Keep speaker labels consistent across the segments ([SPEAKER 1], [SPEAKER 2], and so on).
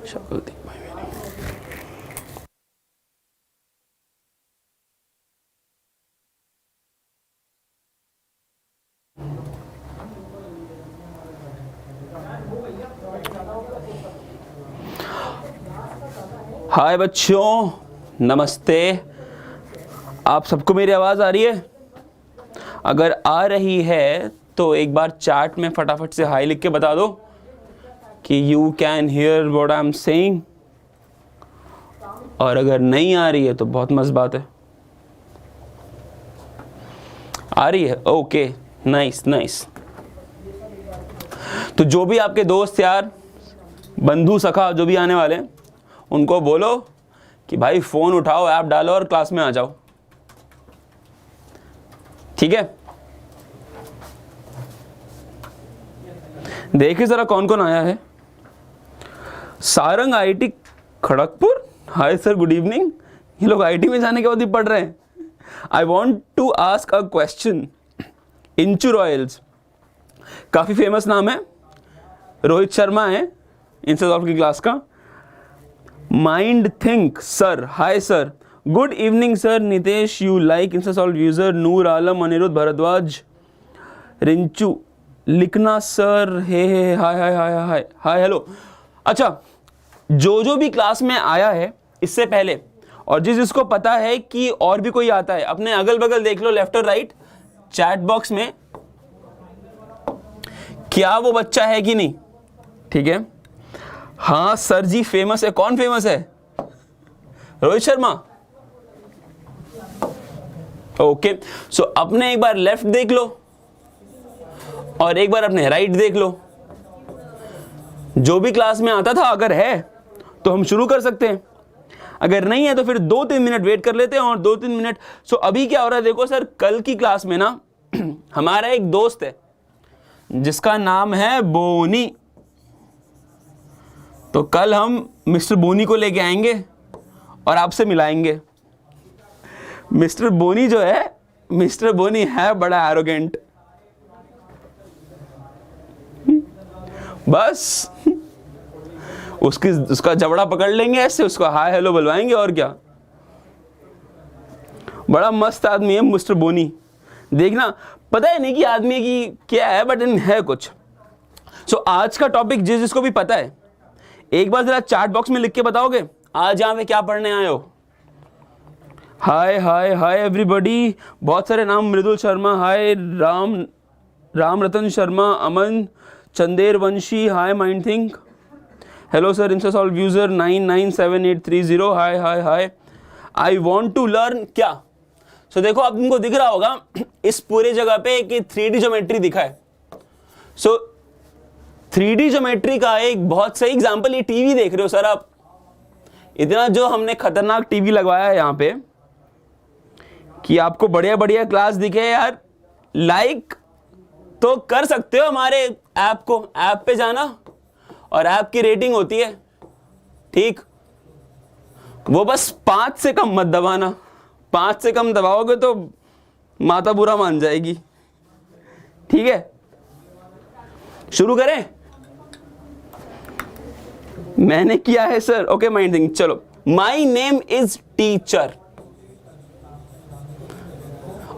[SPEAKER 1] शक्ल देख भाई मेरी। हाय बच्चों, नमस्ते। आप सबको मेरी आवाज़ आ रही है? अगर आ रही है तो एक बार चैट में फटाफट से हाई लिख के बता दो कि you can hear what I am saying. और अगर नहीं आ रही है तो बहुत मस्त बात है। आ रही है? Okay, nice nice. तो जो भी आपके दोस्त यार, बंधु सखा जो भी आने वाले हैं, उनको बोलो कि भाई फोन उठाओ, ऐप डालो और क्लास में आ जाओ। ठीक है? देखिए जरा कौन कौन आया है। Sarang IT Kharagpur, hi sir, good evening. ये लोग आईटी में जाने के बाद ही पढ़ रहे हैं। I want to ask a question. Inchu royals काफी फेमस नाम है। रोहित शर्मा है इंस्टासॉल्व की क्लास का। Mind think sir, hi sir, good evening sir. Nitesh you like Instasolve user. Noor Alam, Aniruddh Bhardwaj, Rinchu लिखना सर। हे हाय hi hi hi hi hello. अच्छा, जो भी क्लास में आया है इससे पहले, और जिसको पता है कि और भी कोई आता है, अपने अगल बगल देख लो, लेफ्ट और राइट, चैट बॉक्स में क्या वो बच्चा है कि नहीं। ठीक है? हाँ सर जी फेमस है। कौन फेमस है? रोहित शर्मा। ओके, सो अपने एक बार लेफ्ट देख लो और एक बार अपने राइट देख लो। जो भी क्लास में आता था अगर है तो हम शुरू कर सकते हैं, अगर नहीं है तो फिर 2-3 मिनट वेट कर लेते हैं। और 2-3 मिनट। सो अभी क्या हो रहा है देखो सर, कल की क्लास में ना हमारा एक दोस्त है जिसका नाम है बोनी। तो कल हम मिस्टर बोनी को लेके आएंगे और आपसे मिलाएंगे। मिस्टर बोनी जो है, मिस्टर बोनी है बड़ा एरोगेंट। बस उसका जबड़ा पकड़ लेंगे ऐसे, उसको हाय हेलो बुलवाएंगे और क्या। बड़ा मस्त आदमी है मिस्टर बोनी। देखना, पता है नहीं कि आदमी की क्या है, बट है कुछ। सो आज का टॉपिक जिसको भी पता है, एक बार जरा चैट बॉक्स में लिख के बताओगे आज यहाँ पे क्या पढ़ने आए हो। Hi hi hi everybody. बहुत सारे नाम, Mridul Sharma, hi Ram Ratan Sharma, Aman Chander Vanshi, hi mind think, hello sir Instasolve user 997830, hi hi hi. I want to learn क्या। सो देखो अब तुमको दिख रहा होगा इस पूरे जगह पे कि 3D ज्योमेट्री दिखा है। सो 3D ज्योमेट्री का एक बहुत सही एग्जांपल, ये टीवी देख रहे हो सर आप। इतना जो हमने खतरनाक टीवी लगवाया है यहाँ पे कि आपको बढ़िया बढ़िया क्लास दिखे यार। लाइक तो कर सकते हो हमारे ऐप को, ऐप पे जाना और ऐप की रेटिंग होती है, ठीक, वो बस 5 से कम मत दबाना। 5 से कम दबाओगे तो माता बुरा मान जाएगी। ठीक है, शुरू करें? मैंने किया है सर। ओके माइंड थिंक, चलो। My name is teacher.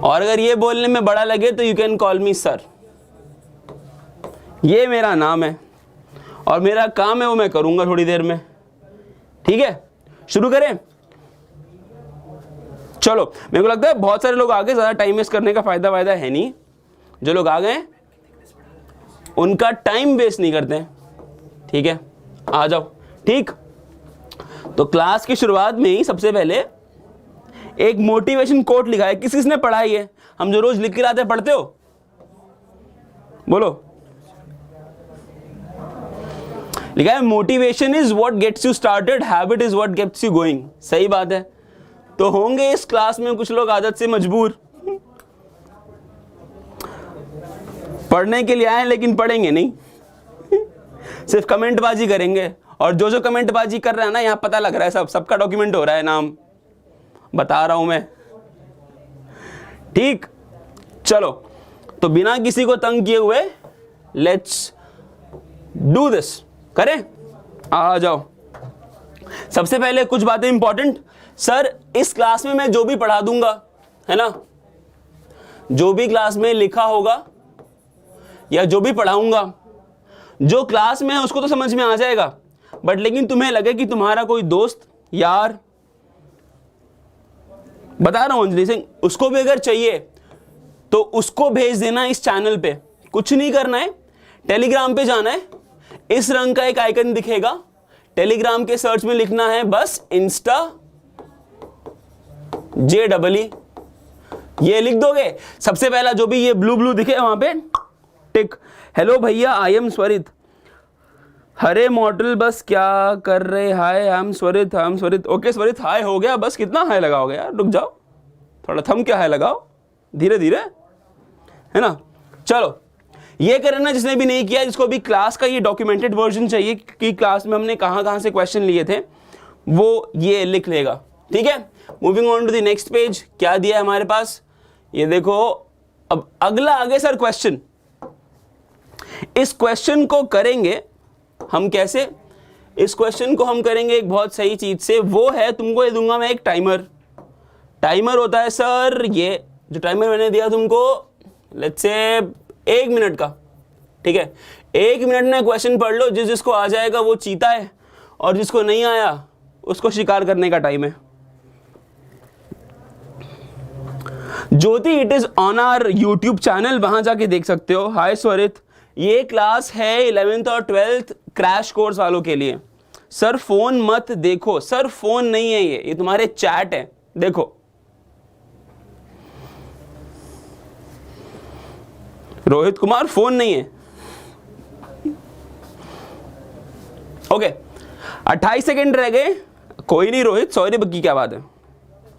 [SPEAKER 1] और अगर ये बोलने में बड़ा लगे तो you can call me sir. ये मेरा नाम है और मेरा काम है वो मैं करूंगा थोड़ी देर में। ठीक है, शुरू करें? चलो, मेरे को लगता है बहुत सारे लोग आ गए, ज्यादा टाइम वेस्ट करने का फायदा है नहीं। जो लोग आ गए उनका टाइम वेस्ट नहीं करते हैं। ठीक है, आ जाओ। ठीक, तो क्लास की शुरुआत में ही सबसे पहले एक मोटिवेशन कोट लिखा है। किसने पढ़ा है ये? हम जो रोज लिख के लाते हैं, पढ़ते हो? बोलो। लिखा है motivation is what gets you started, habit is what gets you going. सही बात है। तो होंगे इस क्लास में कुछ लोग आदत से मजबूर, पढ़ने के लिए आए लेकिन पढ़ेंगे नहीं सिर्फ कमेंट बाजी करेंगे। और जो कमेंट बाजी कर रहा है ना, यहां पता लग रहा है सबका डॉक्यूमेंट हो रहा है, नाम बता रहा हूं मैं। ठीक, चलो, तो बिना किसी को तंग किए हुए लेट्स डू दिस। करें? आ जाओ। सबसे पहले कुछ बातें इंपॉर्टेंट। सर इस क्लास में मैं जो भी पढ़ा दूंगा, है ना, जो भी क्लास में लिखा होगा या जो भी पढ़ाऊंगा, जो क्लास में है उसको तो समझ में आ जाएगा, बट लेकिन तुम्हें लगे कि तुम्हारा कोई दोस्त यार, बता रहा हूं अंजलि सिंह, उसको भी अगर चाहिए तो उसको भेज देना इस चैनल पे। कुछ नहीं करना है, टेलीग्राम पे जाना है, इस रंग का एक आइकन दिखेगा, टेलीग्राम के सर्च में लिखना है बस इंस्टा JEE, ये लिख दोगे। सबसे पहला जो भी ये ब्लू ब्लू दिखे वहां पे टिक। हेलो भैया, आई एम स्वरित। हरे मॉडल बस क्या कर रहे, hi I am Swarit, I am Swarit. Okay Swarit, hi हो गया, बस कितना हाय लगाओगे यार, रुक जाओ थोड़ा, थम क्या हाय लगाओ, धीरे धीरे, है ना। चलो ये करना जिसने भी नहीं किया, जिसको भी क्लास का ये डॉक्यूमेंटेड वर्जन चाहिए कि क्लास में हमने कहां कहां से क्वेश्चन लिए थे, वो ये लिख लेगा, ठीक है। Moving on to the next page, क्या दिया है हमारे पास, ये देखो। अब अगला आगे सर क्वेश्चन, इस क्वेश्चन को करेंगे हम कैसे, इस क्वेश्चन को हम करेंगे एक बहुत सही चीज से, वो है, तुमको ये दूंगा मैं एक टाइमर। टाइमर होता है सर, ये जो टाइमर मैंने दिया तुमको, लेट्स से 1 मिनट का, ठीक है। 1 मिनट में क्वेश्चन पढ़ लो, जिसको आ जाएगा वो चीता है, और जिसको नहीं आया उसको शिकार करने का टाइम है। Jyoti, it is on our YouTube channel, वहां जाके देख सकते हो। हाय स्वरित, ये क्लास है 11th और 12th क्रैश कोर्स वालों के लिए। सर फोन मत देखो, सर फोन नहीं है, ये तुम्हारे चैट है, देखो। रोहित कुमार, फोन नहीं है, ओके। 28 सेकेंड रह गए, कोई नहीं रोहित, सॉरी बक्की, क्या बात है,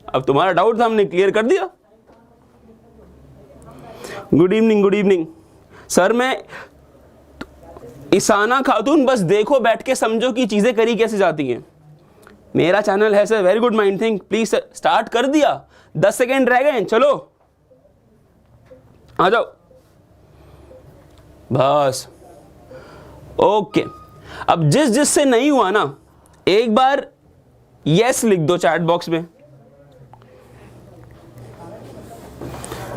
[SPEAKER 1] अब तुम्हारा डाउट था हमने क्लियर कर दिया। Good evening, good evening sir. मैं ईसाना खातून, बस देखो बैठ के समझो कि चीजें करी कैसे जाती हैं। मेरा चैनल है sir, very good mind think, please start कर दिया, 10 सेकेंड रह गए, चलो आ जाओ बस, ओके। अब जिससे नहीं हुआ ना, एक बार यस लिख दो चैट बॉक्स में।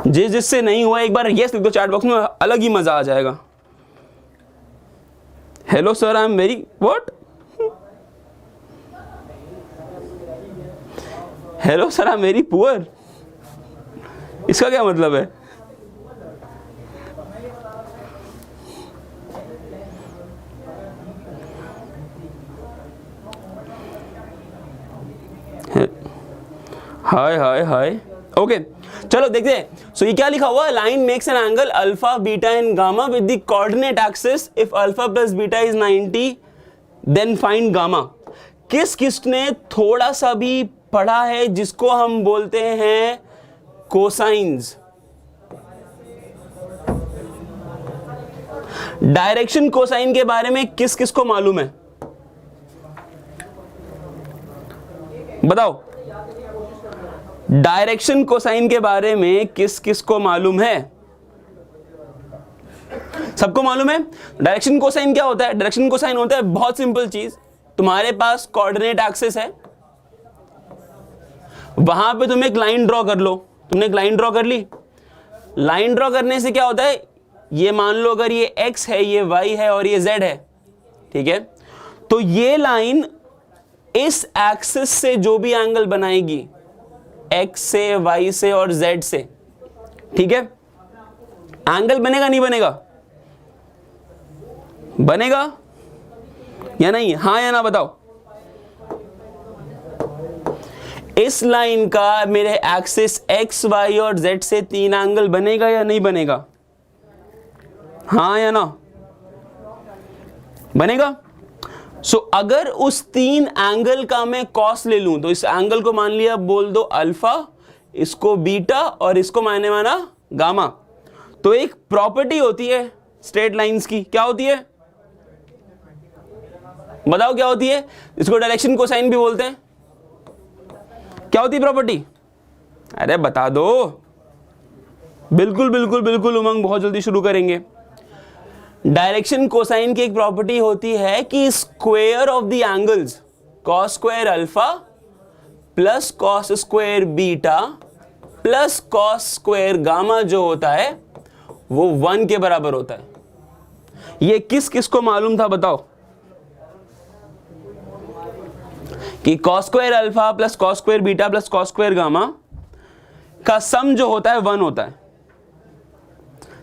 [SPEAKER 1] जिससे नहीं हुआ एक बार यस लिख दो चैट बॉक्स में, अलग ही मजा आ जाएगा। Hello sir, I am very what, hello sir I am very poor, इसका क्या मतलब है? हाय हाय हाय, ओके चलो देखते हैं। सो ये क्या लिखा हुआ है, line makes an angle alpha beta and gamma with the coordinate axis, if alpha plus beta is 90 then find gamma. किसने थोड़ा सा भी पढ़ा है जिसको हम बोलते हैं कोसाइंस। डायरेक्शन कोसाइन के बारे में किस को मालूम है, बताओ। डायरेक्शन कोसाइन के बारे में किस को मालूम है? सबको मालूम है। डायरेक्शन कोसाइन क्या होता है? डायरेक्शन कोसाइन होता है बहुत सिंपल चीज, तुम्हारे पास कोऑर्डिनेट एक्सिस है, वहां पे तुम एक लाइन ड्रॉ कर लो। तुमने एक लाइन ड्रॉ कर ली, लाइन ड्रॉ करने से क्या होता है, ये मान लो अगर ये x है, ये y है और ये z है, ठीक है, तो ये लाइन इस एक्सिस से जो भी एंगल बनाएगी, x से, y से और z से, ठीक है, एंगल बनेगा नहीं बनेगा? बनेगा या नहीं, हाँ या ना बताओ। इस लाइन का मेरे एक्सिस x, y और z से 3 एंगल बनेगा या नहीं बनेगा, हाँ या ना? बनेगा। सो अगर उस 3 एंगल का मैं कॉस ले लूं, तो इस एंगल को मान लिया, बोल दो अल्फा, इसको बीटा और इसको मैंने माना गामा। तो एक प्रॉपर्टी होती है स्ट्रेट लाइंस की, क्या होती है बताओ, क्या होती है? इसको डायरेक्शन कोसाइन भी बोलते हैं। क्या होती है प्रॉपर्टी? अरे बता दो। बिल्कुल बिल्कुल बिल्कुल उमंग, बहुत जल्दी शुरू करेंगे। डायरेक्शन कोसाइन की एक प्रॉपर्टी होती है कि square of the angles, cos square alpha plus cos square beta plus cos square gamma जो होता है वो 1 के बराबर होता है। ये किस किस को मालूम था बताओ कि cos square alpha plus cos square beta plus cos square gamma का सम जो होता है 1 होता है।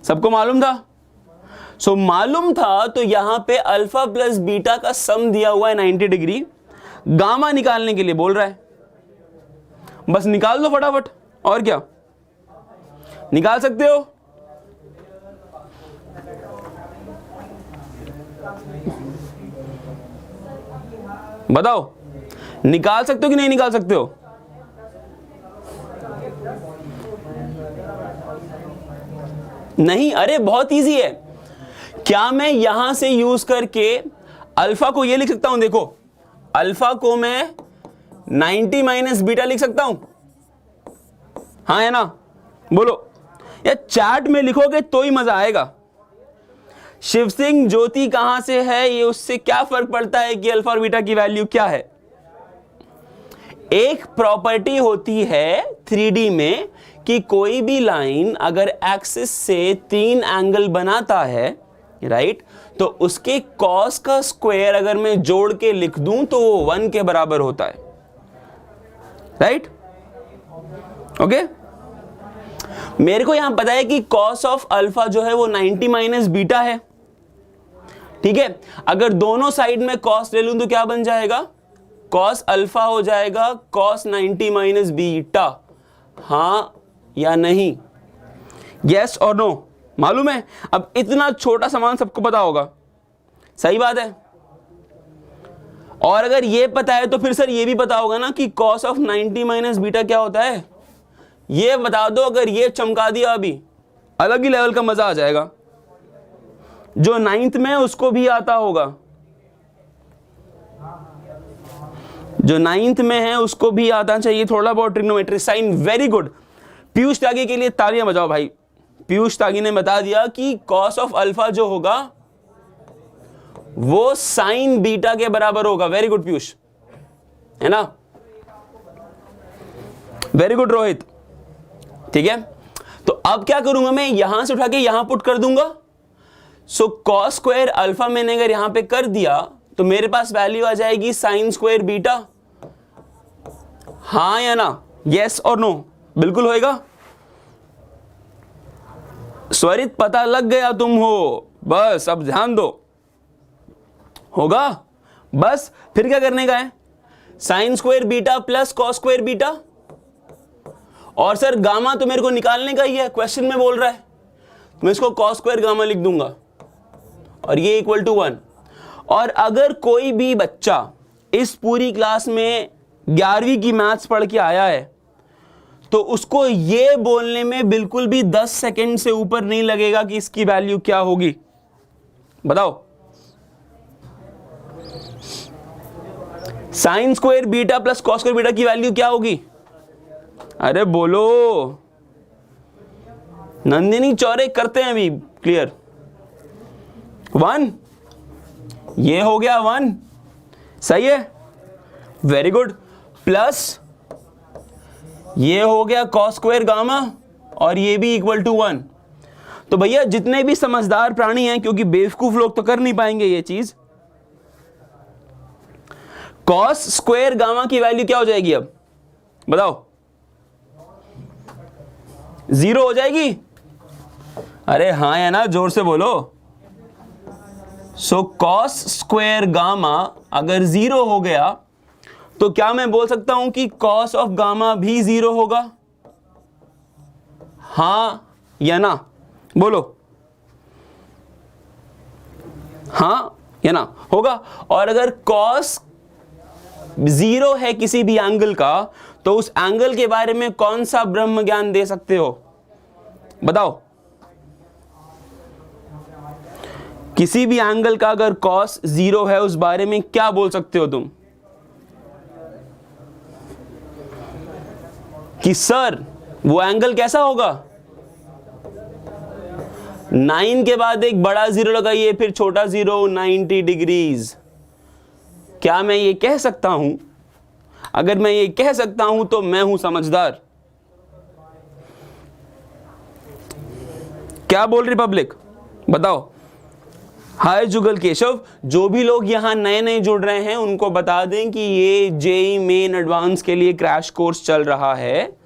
[SPEAKER 1] सबको मालूम था? सो मालूम था तो यहां पे अल्फा प्लस बीटा का सम दिया हुआ है 90 डिग्री, गामा निकालने के लिए बोल रहा है। बस निकाल दो फटाफट, और क्या निकाल सकते हो? बताओ, निकाल सकते हो कि नहीं निकाल सकते हो? नहीं, अरे बहुत इजी है। क्या मैं यहां से यूज करके अल्फा को ये लिख सकता हूं? देखो, अल्फा को मैं 90 माइनस बीटा लिख सकता हूं, हाँ है ना? बोलो, या चैट में लिखोगे तो ही मजा आएगा। शिव सिंह ज्योति कहां से है, ये उससे क्या फर्क पड़ता है कि अल्फा और बीटा की वैल्यू क्या है? एक प्रॉपर्टी होती है 3D में कि कोई भी लाइन अगर एक्सिस से 3 एंगल बनाता है, राइट, तो उसके कॉस का स्क्वायर अगर मैं जोड़ के लिख दूं तो वो 1 के बराबर होता है, राइट? ओके, मेरे को यहां पता है कि कॉस ऑफ अल्फा जो है वो 90 माइनस बीटा है, ठीक है। अगर दोनों साइड में कॉस ले लूं तो क्या बन जाएगा? कॉस अल्फा हो जाएगा कॉस 90 माइनस बीटा, हाँ या नहीं? यस और नो? मालूम है? अब इतना छोटा सामान सबको पता होगा, सही बात है। और अगर ये पता है तो फिर सर ये भी पता होगा ना कि कॉस ऑफ 90 माइनस बीटा क्या होता है, ये बता दो। अगर ये चमका दिया अभी, अलग ही लेवल का मजा आ जाएगा। जो 9th में उसको भी आता होगा, जो 9th में है उसको भी आता चाहिए थोड़ा बहुत trigonometry sine. Very good, Piyush Tyagi के लिए तालियां बजाओ भाई। पीयूष त्यागी ने बता दिया कि कॉस ऑफ अल्फा जो होगा वो साइन बीटा के बराबर होगा। वेरी गुड पीयूष, है ना? वेरी गुड रोहित, ठीक है। तो अब क्या करूंगा मैं, यहां से उठा के यहां पुट कर दूंगा। सो कॉस स्क्वायर अल्फा मैंने अगर यहां पे कर दिया तो मेरे पास वैल्यू आ जाएगी साइन स्क्वायर बीटा, हाँ या ना? यस और नो? बिल्कुल होएगा। स्वरित पता लग गया तुम हो, बस अब ध्यान दो, होगा। बस फिर क्या करने का है? Sine square beta plus cos square beta, और सर गामा तो मेरे को निकालने का ही है, क्वेश्चन में बोल रहा है, मैं इसको कॉस स्क्वायर गामा लिख दूंगा और ये इक्वल टू 1। और अगर कोई भी बच्चा इस पूरी क्लास में 11वीं की मैथ्स पढ़ के आया है तो उसको ये बोलने में बिल्कुल भी 10 सेकंड से ऊपर नहीं लगेगा कि इसकी वैल्यू क्या होगी। बताओ, sine square beta plus cos square beta की वैल्यू क्या होगी? अरे बोलो, नंदिनी चौरे करते हैं अभी क्लियर। 1, ये हो गया 1, सही है, वेरी गुड। प्लस ये हो गया कॉस स्क्वायर गामा और ये भी इक्वल टू 1। तो भैया जितने भी समझदार प्राणी हैं, क्योंकि बेवकूफ लोग तो कर नहीं पाएंगे ये चीज, कॉस स्क्वायर गामा की वैल्यू क्या हो जाएगी अब बताओ? 0 हो जाएगी? अरे हाँ या ना, जोर से बोलो। सो कॉस स्क्वायर गामा अगर 0 हो गया तो क्या मैं बोल सकता हूं कि कॉस ऑफ गामा भी 0 होगा? हाँ या ना? बोलो, हाँ या ना? होगा। और अगर कॉस 0 है किसी भी एंगल का तो उस एंगल के बारे में कौन सा ब्रह्म ज्ञान दे सकते हो? बताओ, किसी भी एंगल का अगर कॉस 0 है उस बारे में क्या बोल सकते हो तुम? कि सर वो एंगल कैसा होगा? 9 के बाद एक बड़ा 0 लगाइए, फिर छोटा 0, 90 डिग्रीज। क्या मैं ये कह सकता हूं? अगर मैं ये कह सकता हूं तो मैं हूं समझदार। क्या बोल रही पब्लिक, बताओ। हाय जुगल केशव, जो भी लोग यहां नए नए जुड़ रहे हैं उनको बता दें कि ये जेई मेन एडवांस के लिए क्रैश कोर्स चल रहा है।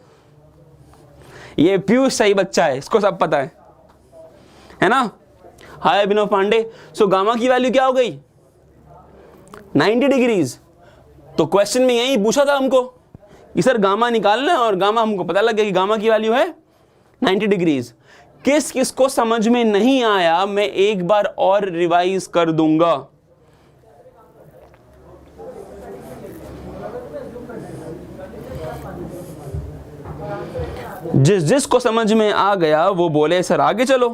[SPEAKER 1] ये पीयूष सही बच्चा है, इसको सब पता है ना। हाय अभिनव पांडे। सो गामा की वैल्यू क्या हो गई? 90 डिग्रीज। तो क्वेश्चन में यही पूछा था हमको कि सर गामा निकालना है, और गामा हमको पता लग गया कि गामा की वैल्यू है 90 डिग्रीज। किस किस को समझ में नहीं आया मैं एक बार और रिवाइज कर दूंगा। जिस जिस को समझ में आ गया वो बोले सर आगे चलो,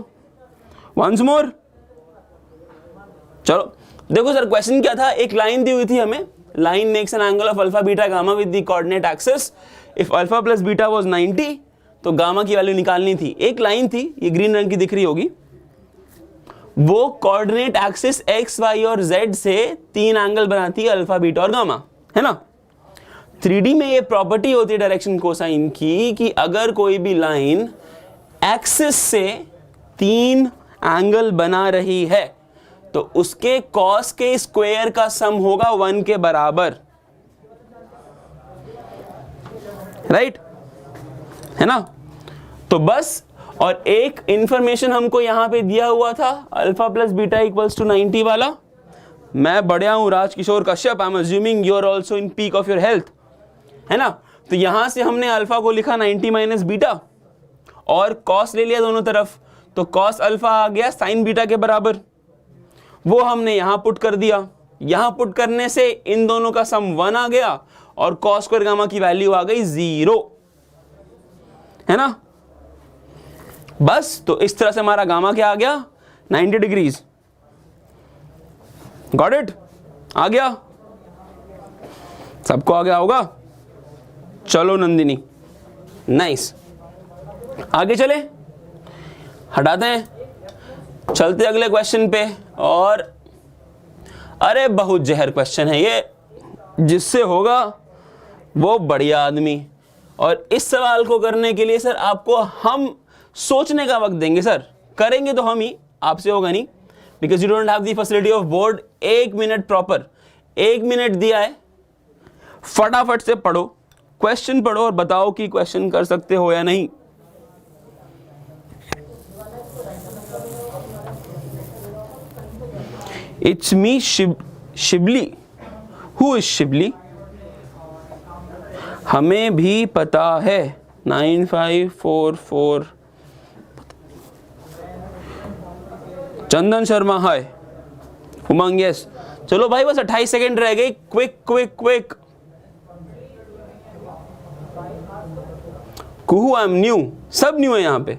[SPEAKER 1] वंस मोर। चलो देखो सर, क्वेश्चन क्या था? एक लाइन दी हुई थी हमें, line makes an angle of alpha beta gamma with the coordinate axis if alpha plus beta was 90, तो गामा की वैल्यू निकालनी थी। एक लाइन थी, ये ग्रीन रंग की दिख रही होगी, वो कोऑर्डिनेट एक्सिस एक्स वाई और जेड से 3 एंगल बनाती है, अल्फा बीटा और गामा, है ना। 3D में ये प्रॉपर्टी होती है डायरेक्शन कोसाइन की कि अगर कोई भी लाइन एक्सिस से 3 एंगल बना रही है तो उसके कॉस के स्क्वायर का सम होगा 1 के बराबर, राइट, है ना। तो बस, और एक इंफॉर्मेशन हमको यहां पे दिया हुआ था, alpha plus beta equals to 90 वाला। मैं बढ़िया हूं Rajkishore Kashyap, I am assuming you are also in peak of your health, है ना। तो यहां से हमने अल्फा को लिखा 90 माइनस बीटा और कॉस ले लिया दोनों तरफ, तो कॉस अल्फा आ गया साइन बीटा के बराबर। वो हमने यहां पुट कर दिया, यहां पुट करने से इन दोनों का सम 1 आ गया और कॉस स्क्वायर गामा की वैल्यू आ गई 0, है ना। बस, तो इस तरह से हमारा गामा क्या आ गया? 90 डिग्रीज। Got it? आ गया? सबको आ गया होगा? चलो नंदिनी, नाइस। आगे चले, हटाते हैं, चलते अगले क्वेश्चन पे। और अरे बहुत जहर क्वेश्चन है ये, जिससे होगा वो बढ़िया आदमी। और इस सवाल को करने के लिए सर आपको हम सोचने का वक्त देंगे सर, करेंगे तो हम ही, आपसे होगा नहीं, because you don't have the facility of board. 1 minute proper, 1 minute दिया है, फटाफट से पढ़ो, क्वेश्चन पढ़ो और बताओ कि क्वेश्चन कर सकते हो या नहीं। It's me Shibli. Who is Shibli? हमें भी पता है 9544। चंदन शर्मा हाय। उमंग यस। चलो भाई बस 28 सेकंड रह गए, quick quick quick. Kuhu I am new, सब न्यू है यहां पे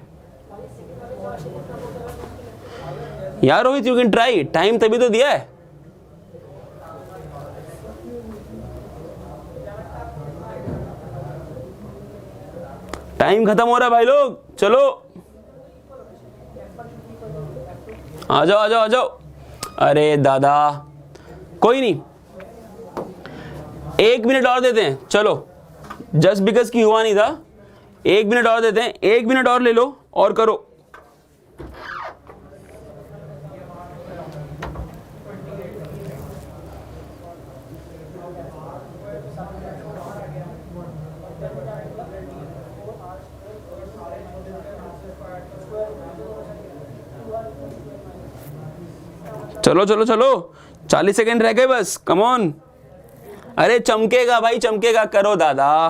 [SPEAKER 1] यार। Rohit you can try, time तभी तो दिया है। टाइम खत्म हो रहा है भाई लोग, चलो आ जाओ आ जाओ आ जाओ। अरे दादा कोई नहीं, 1 मिनट और देते हैं, चलो जस्ट बिकॉज की हुआ नहीं था, 1 मिनट और देते हैं, 1 मिनट और ले लो और करो। चलो चलो चलो, 40 सेकंड रह गए बस, कम ऑन। अरे चमकेगा भाई चमकेगा, करो दादा,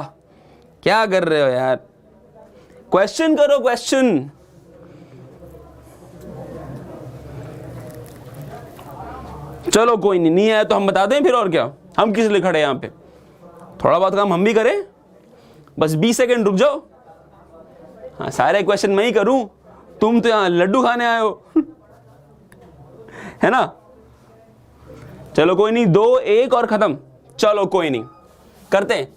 [SPEAKER 1] क्या कर रहे हो यार, क्वेश्चन करो क्वेश्चन। चलो कोई नहीं, नहीं आया तो हम बता दें फिर, और क्या, हम किस लिए खड़े हैं यहाँ पे, थोड़ा बहुत काम हम भी करें, बस 20 सेकंड रुक जाओ। हाँ सारे क्वेश्चन मैं ही करूं, तुम तो यहाँ लड्डू खाने आए हो है ना। चलो कोई नहीं, 2 1 और खत्म। चलो कोई नहीं, करते हैं।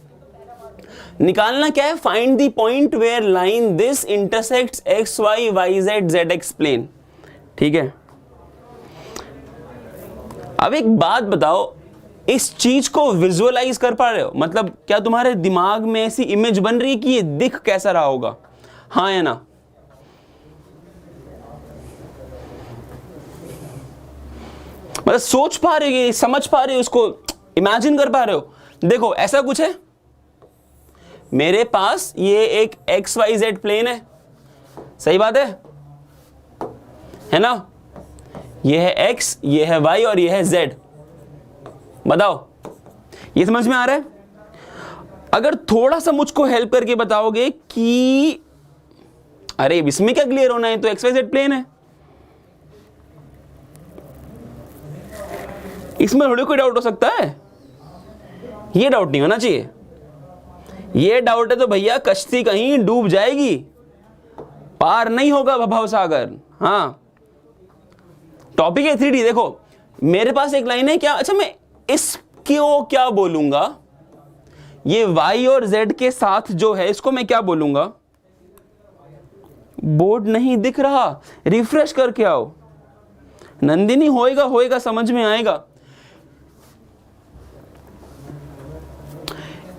[SPEAKER 1] निकालना क्या है? Find the point where line this intersects x y y z z x plane. ठीक है, अब एक बात बताओ, इस चीज को विजुअलाइज कर पा रहे हो? मतलब क्या तुम्हारे दिमाग में ऐसी इमेज बन रही है कि ये दिख कैसा रहा होगा? हाँ या ना? मतलब सोच पा रहे हो, समझ पा रहे हो, इसको इमेजिन कर पा रहे हो? देखो ऐसा कुछ है, मेरे पास ये एक XYZ प्लेन है, सही बात है ना? ये है X, ये है Y और ये है Z। बताओ ये समझ में आ रहा है? अगर थोड़ा सा मुझको हेल्प करके बताओगे कि अरे इसमें क्या क्लियर होना है, तो XYZ प्लेन है, इसमें थोड़ी कोई डाउट हो सकता है? ये डाउट नहीं होना चाहिए। ये डाउट है तो भैया कश्ती कहीं डूब जाएगी, पार नहीं होगा भव सागर। हाँ, टॉपिक है 3D। देखो मेरे पास एक लाइन है क्या, अच्छा मैं इसको क्या बोलूंगा, ये Y और Z के साथ जो है इसको मैं क्या बोलूंगा? बोर्ड नहीं दिख रहा, रिफ्रेश करके आओ नंदिनी, होएगा होएगा, समझ में आएगा।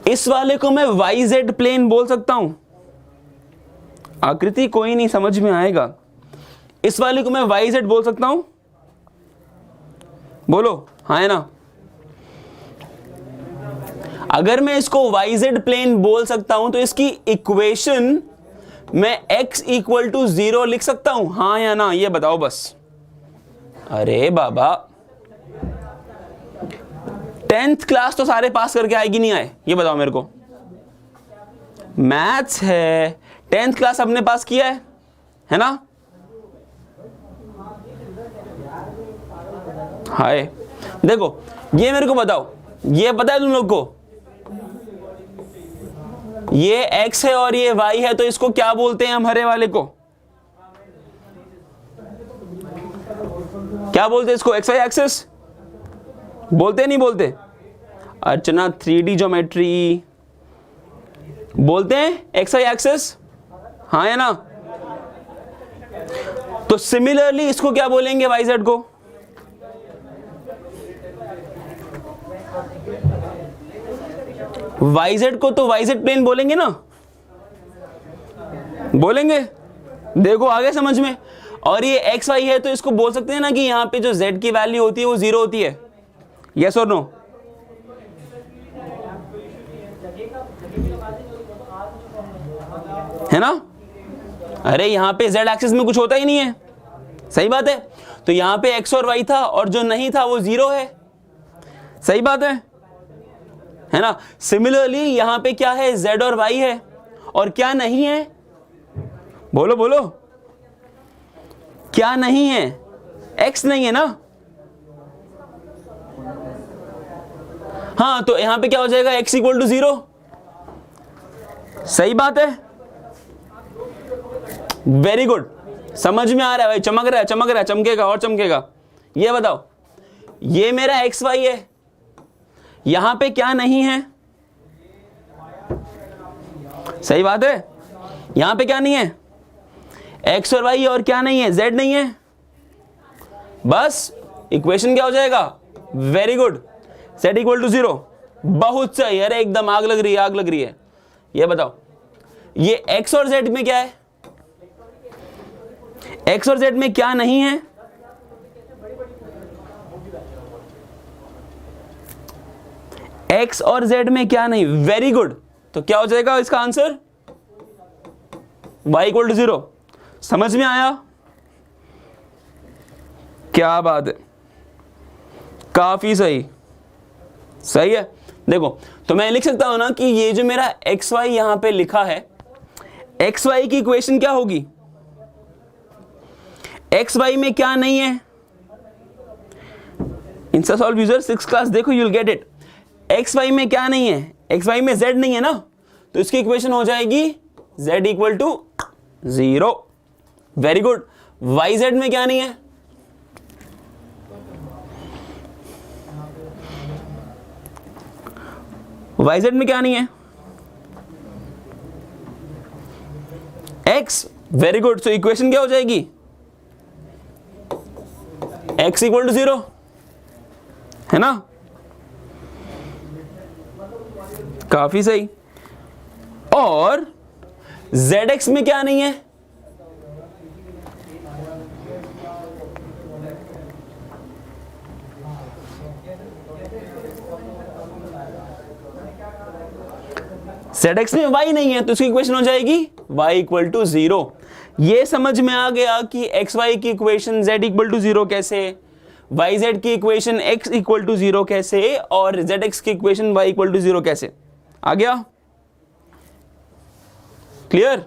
[SPEAKER 1] इस वाले को मैं YZ प्लेन बोल सकता हूं, आकृति कोई नहीं, समझ में आएगा। इस वाले को मैं YZ बोल सकता हूं, बोलो हाँ है ना? अगर मैं इसको YZ प्लेन बोल सकता हूं तो इसकी इक्वेशन मैं x इक्वल टू 0 लिख सकता हूं, हाँ या ना? ये बताओ बस। अरे बाबा 10th क्लास तो सारे पास करके आएगी नहीं आए, ये बताओ मेरे को। मैथ्स है, 10th क्लास सबने पास किया है ना? हाय देखो ये मेरे को बताओ, ये पता है तुम लोग को, ये x है और ये y है, तो इसको क्या बोलते हैं हम? हरे वाले को क्या बोलते हैं? इसको XY एक्सिस बोलते नहीं बोलते? अर्चना 3D ज्योमेट्री बोलते हैं XY एक्सिस, हाँ है ना? तो सिमिलरली इसको क्या बोलेंगे? YZ को YZ को तो YZ प्लेन बोलेंगे ना, बोलेंगे? देखो आगे समझ में। और ये XY है तो इसको बोल सकते हैं ना कि यहां पे जो Z की वैल्यू होती है वो 0 होती है, यस और नो? है ना? अरे यहां पे Z एक्सिस में कुछ होता ही नहीं है, सही बात है। तो यहां पे X और Y था और जो नहीं था वो 0 है, सही बात है ना? सिमिलरली यहां पे क्या है? Z और Y है, और क्या नहीं है? बोलो बोलो, क्या नहीं है? X नहीं है ना? हाँ, तो यहां पे क्या हो जाएगा? X इक्वल टू 0, सही बात है। वेरी गुड, समझ में आ रहा है भाई, चमक रहा है, चमक रहा है, चमकेगा और चमकेगा। ये बताओ, ये मेरा XY है, यहां पे क्या नहीं है? सही बात है, यहां पे क्या नहीं है? X और Y, और क्या नहीं है? Z नहीं है। बस इक्वेशन क्या हो जाएगा? Very good, Z equal to 0। बहुत सही, अरे एकदम आग लग रही है, आग लग रही है। ये बताओ, ये X और Z में क्या है? X और Z में क्या नहीं है? X और Z में क्या नहीं? वेरी गुड, तो क्या हो जाएगा इसका आंसर? Y equal to 0। समझ में आया? क्या बात है, काफी सही, सही है। देखो तो मैं लिख सकता हूं ना कि ये जो मेरा XY यहां पे लिखा है, XY की इक्वेशन क्या होगी? XY में क्या नहीं है? इंस्टा सॉल्व यूजर 6 क्लास देखो, you will get it. XY में क्या नहीं है? XY में Z नहीं है ना, तो इसकी इक्वेशन हो जाएगी Z equal to 0। Very good. YZ में क्या नहीं है? YZ में क्या नहीं है? X। Very good, so equation क्या हो जाएगी? X इक्वल टू 0, है ना? काफी सही। और ZX में क्या नहीं है? ZX में y नहीं है तो इसकी इक्वेशन हो जाएगी y इक्वल टू 0। ये समझ में आ गया कि xy की इक्वेशन z इक्वल टू 0 कैसे, yz की इक्वेशन x इक्वल टू 0 कैसे, और zx की इक्वेशन y इक्वल टू 0 कैसे। आ गया? क्लियर?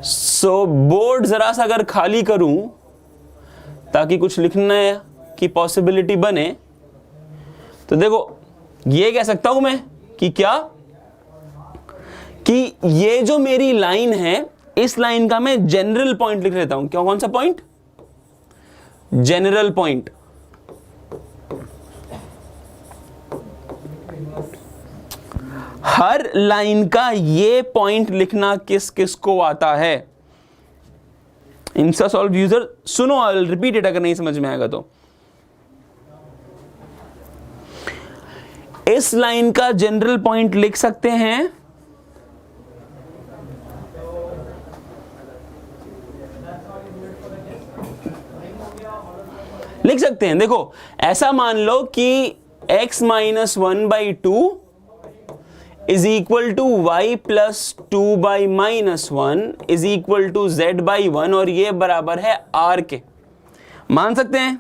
[SPEAKER 1] सो बोर्ड जरा सा अगर खाली करूं ताकि कुछ लिखने की पॉसिबिलिटी बने, तो देखो ये कह सकता हूं मैं कि क्या, कि ये जो मेरी लाइन है, इस लाइन का मैं जनरल पॉइंट लिख लेता हूं। क्या, कौन सा पॉइंट? General point. हर लाइन का ये पॉइंट लिखना किस किस को आता है? इंस्टासॉल्व यूजर सुनो, आई विल रिपीट इट अगर नहीं समझ में आएगा तो। इस लाइन का जनरल पॉइंट लिख सकते हैं, लिख सकते हैं। देखो ऐसा मान लो कि x minus 1/2 is equal to y plus 2/-1 is equal to z/1, और ये बराबर है r के। मान सकते हैं?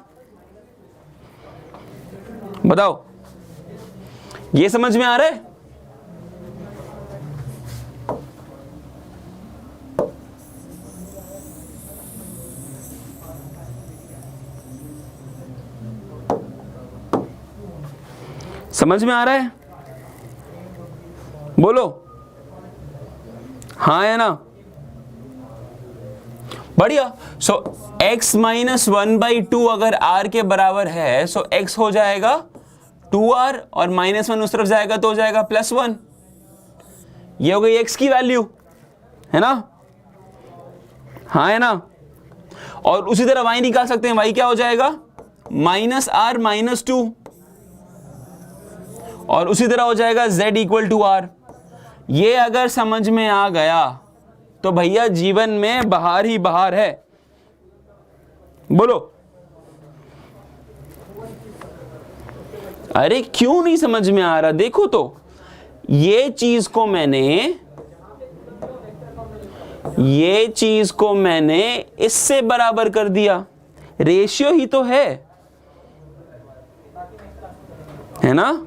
[SPEAKER 1] बताओ, ये समझ में आ रहा है? समझ में आ रहा है? बोलो हाँ या ना? बढ़िया। सो x माइनस 1/2 अगर r के बराबर है, सो x हो जाएगा 2r, और -1 उस तरफ जाएगा तो हो जाएगा +1। ये हो गई x की वैल्यू, है ना? हाँ है ना? और उसी तरह y निकाल सकते हैं। y क्या हो जाएगा? -r -2, और उसी तरह हो जाएगा z इक्वल टू r। ये अगर समझ में आ गया तो भैया जीवन में बाहर ही बाहर है। बोलो, अरे क्यों नहीं समझ में आ रहा? देखो तो, ये चीज को मैंने इससे बराबर कर दिया। रेशियो ही तो है ना?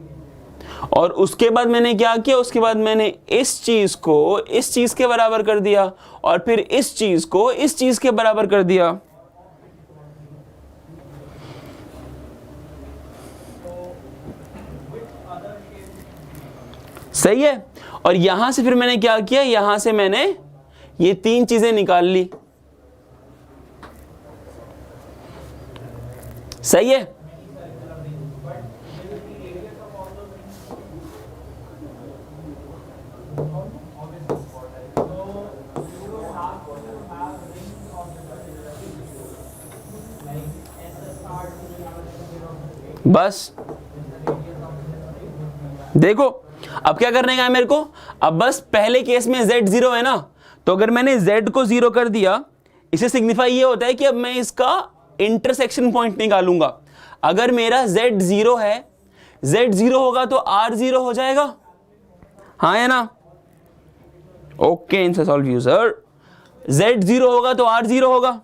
[SPEAKER 1] और उसके बाद मैंने क्या किया? उसके बाद मैंने इस चीज को इस चीज के बराबर कर दिया, और फिर इस चीज को इस चीज के बराबर कर दिया। सही है? और यहां से फिर मैंने क्या किया? यहां से मैंने ये तीन चीजें निकाल ली। सही है? बस देखो अब क्या करने का है मेरे को। अब बस पहले केस में z 0 है ना, तो अगर मैंने z को 0 कर दिया, इसे सिग्निफाई ये होता है कि अब मैं इसका इंटरसेक्शन पॉइंट निकालूंगा। अगर मेरा z 0 है, z 0 होगा तो r 0 हो जाएगा। हाँ है ना? ओके इंस्टासॉल्व यूजर, z 0 होगा तो r 0 होगा।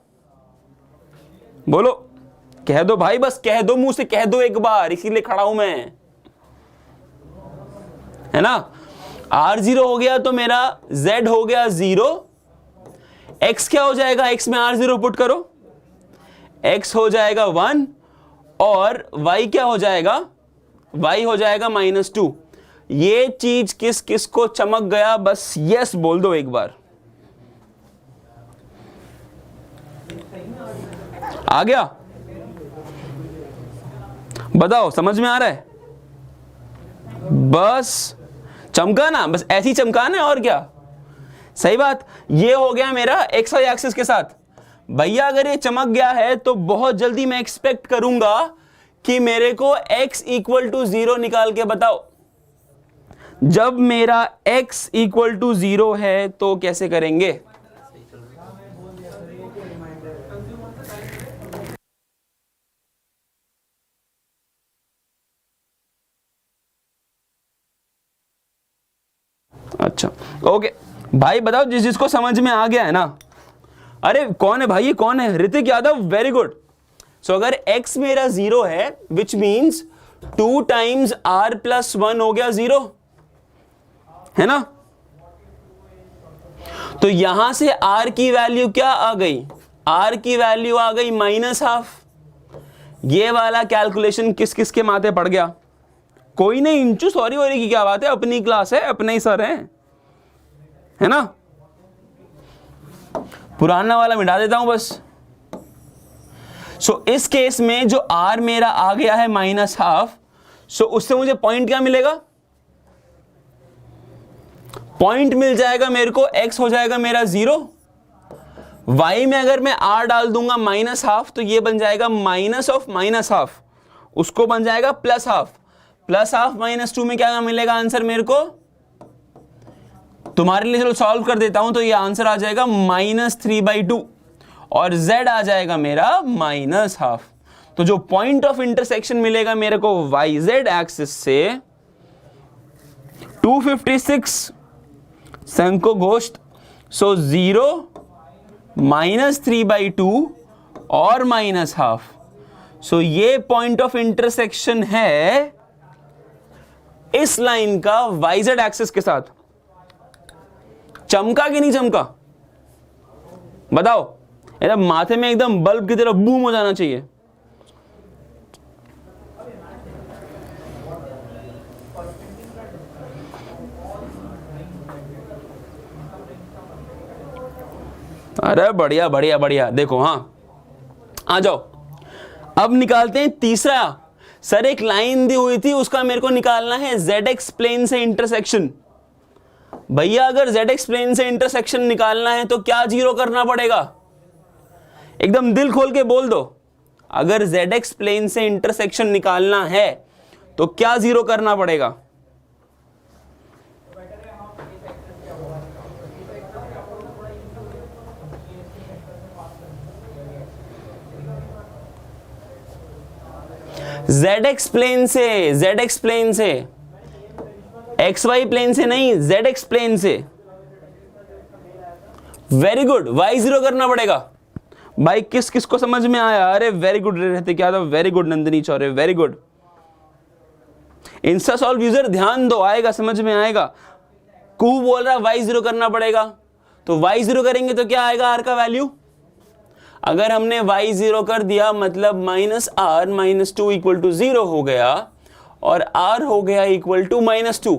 [SPEAKER 1] बोलो, कह दो भाई, बस कह दो, मुंह से कह दो एक बार, इसीलिए खड़ा हूं मैं, है ना? r 0 हो गया तो मेरा z हो गया 0। x क्या हो जाएगा? x में r 0 पुट करो, x हो जाएगा 1, और y क्या हो जाएगा? y हो जाएगा -2। ये चीज किस किस को चमक गया? बस यस बोल दो एक बार। आ गया? बताओ समझ में आ रहा है? बस चमका ना, बस ऐसी चमकाना है, और क्या। सही बात। ये हो गया मेरा एक्स वाई एक्सिस के साथ। भैया अगर ये चमक गया है तो बहुत जल्दी मैं एक्सपेक्ट करूंगा कि मेरे को x इक्वल टू 0 निकाल के बताओ। जब मेरा x इक्वल टू 0 है तो कैसे करेंगे? अच्छा ओके भाई बताओ जिसको समझ में आ गया है ना। अरे कौन है भाई, ये कौन है? Ritik Yadav, very good. So अगर x मेरा 0 है which means 2 times r plus 1 हो गया 0, है ना? तो यहां से r की वैल्यू क्या आ गई? r की वैल्यू आ गई -12। ये वाला कैलकुलेशन किस किस के माथे पड़ गया? कोई नहीं इंचू, सॉरी वॉरी की क्या बात है, अपनी क्लास है, अपने ही सर हैं, है ना? पुराना वाला मिटा देता हूं बस। सो इस केस में जो r मेरा आ गया है -12, सो उससे मुझे पॉइंट क्या मिलेगा? पॉइंट मिल जाएगा मेरे को, x हो जाएगा मेरा 0। y में अगर मैं r डाल दूंगा -12 तो ये बन जाएगा माइनस ऑफ -12, उसको बन जाएगा +12। +12 -2 में क्या मिलेगा आंसर मेरे को? तुम्हारे लिए चलो सॉल्व कर देता हूं, तो ये आंसर आ जाएगा -3/2 और z आ जाएगा मेरा -12। तो जो पॉइंट ऑफ इंटरसेक्शन मिलेगा मेरे को yz एक्सिस से 256 शंको घोष्ट, सो 0 -3/2 और -12। सो ये पॉइंट ऑफ इंटरसेक्शन है इस लाइन का yz एक्सिस के साथ। चमका कि नहीं चमका? बताओ, एकदम माथे में एकदम बल्ब की तरह बूम हो जाना चाहिए। अरे बढ़िया बढ़िया बढ़िया। देखो हाँ, आ जाओ अब निकालते हैं तीसरा। सर एक लाइन दी हुई थी, उसका मेरे को निकालना है ZX प्लेन से इंटरसेक्शन। भैया अगर ZX प्लेन से इंटरसेक्शन निकालना है तो क्या जीरो करना पड़ेगा? एकदम दिल खोल के बोल दो, अगर ZX प्लेन से इंटरसेक्शन निकालना है तो क्या जीरो करना पड़ेगा? ZX प्लेन से, ZX प्लेन से, XY प्लेन से नहीं, ZX प्लेन से। वेरी गुड, Y जीरो करना पड़ेगा। भाई किस किस को समझ में आया? अरे वेरी गुड रहते क्या था, very good Nandini Chaure, very good. Insta solve user ध्यान दो, आएगा समझ में आएगा। कू बोल रहा Y जीरो करना पड़ेगा, तो Y जीरो करेंगे तो क्या आएगा R का वैल्यू? अगर हमने y जीरो कर दिया मतलब -r -2 इक्वल टू 0 हो गया और r हो गया इक्वल टू -2।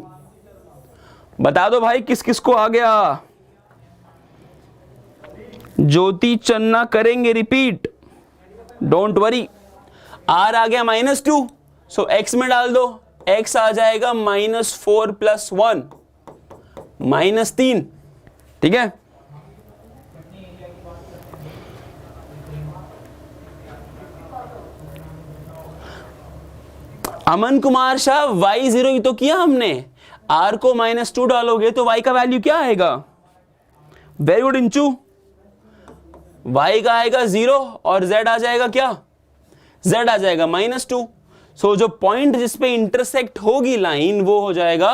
[SPEAKER 1] बता दो भाई किस किस को आ गया? ज्योति चन्ना करेंगे रिपीट, डोंट वरी। r आ गया -2, सो x में डाल दो, x आ जाएगा -4 + 1 -3। ठीक है, अमन कुमार शाह y जीरो ही तो किया हमने, r को -2 डालोगे तो y का वैल्यू क्या आएगा? वेरी गुड इंचू, y का आएगा 0 और z आ जाएगा क्या? z आ जाएगा -2। सो जो पॉइंट जिसपे इंटरसेक्ट होगी लाइन वो हो जाएगा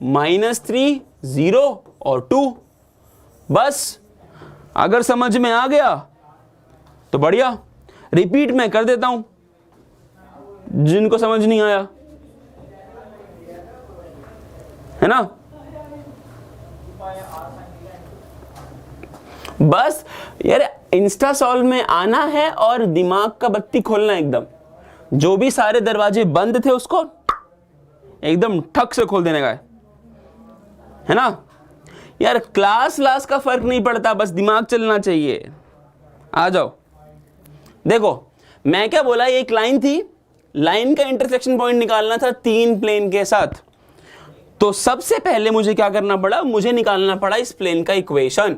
[SPEAKER 1] -3, 0 और 2। बस अगर समझ में आ गया तो बढ़िया। रिपीट मैं कर देता हूं जिनको समझ नहीं आया, है ना? बस यार इंस्टा सॉल्व में आना है और दिमाग का बत्ती खोलना एकदम। जो भी सारे दरवाजे बंद थे उसको एकदम ठक से खोल देने का है ना? यार क्लास का फर्क नहीं पड़ता, बस दिमाग चलना चाहिए। आ जाओ, देखो मैं क्या बोला, ये एक लाइन थी, लाइन का इंटरसेक्शन पॉइंट निकालना था 3 प्लेन के साथ। तो सबसे पहले मुझे क्या करना पड़ा? मुझे निकालना पड़ा इस प्लेन का इक्वेशन।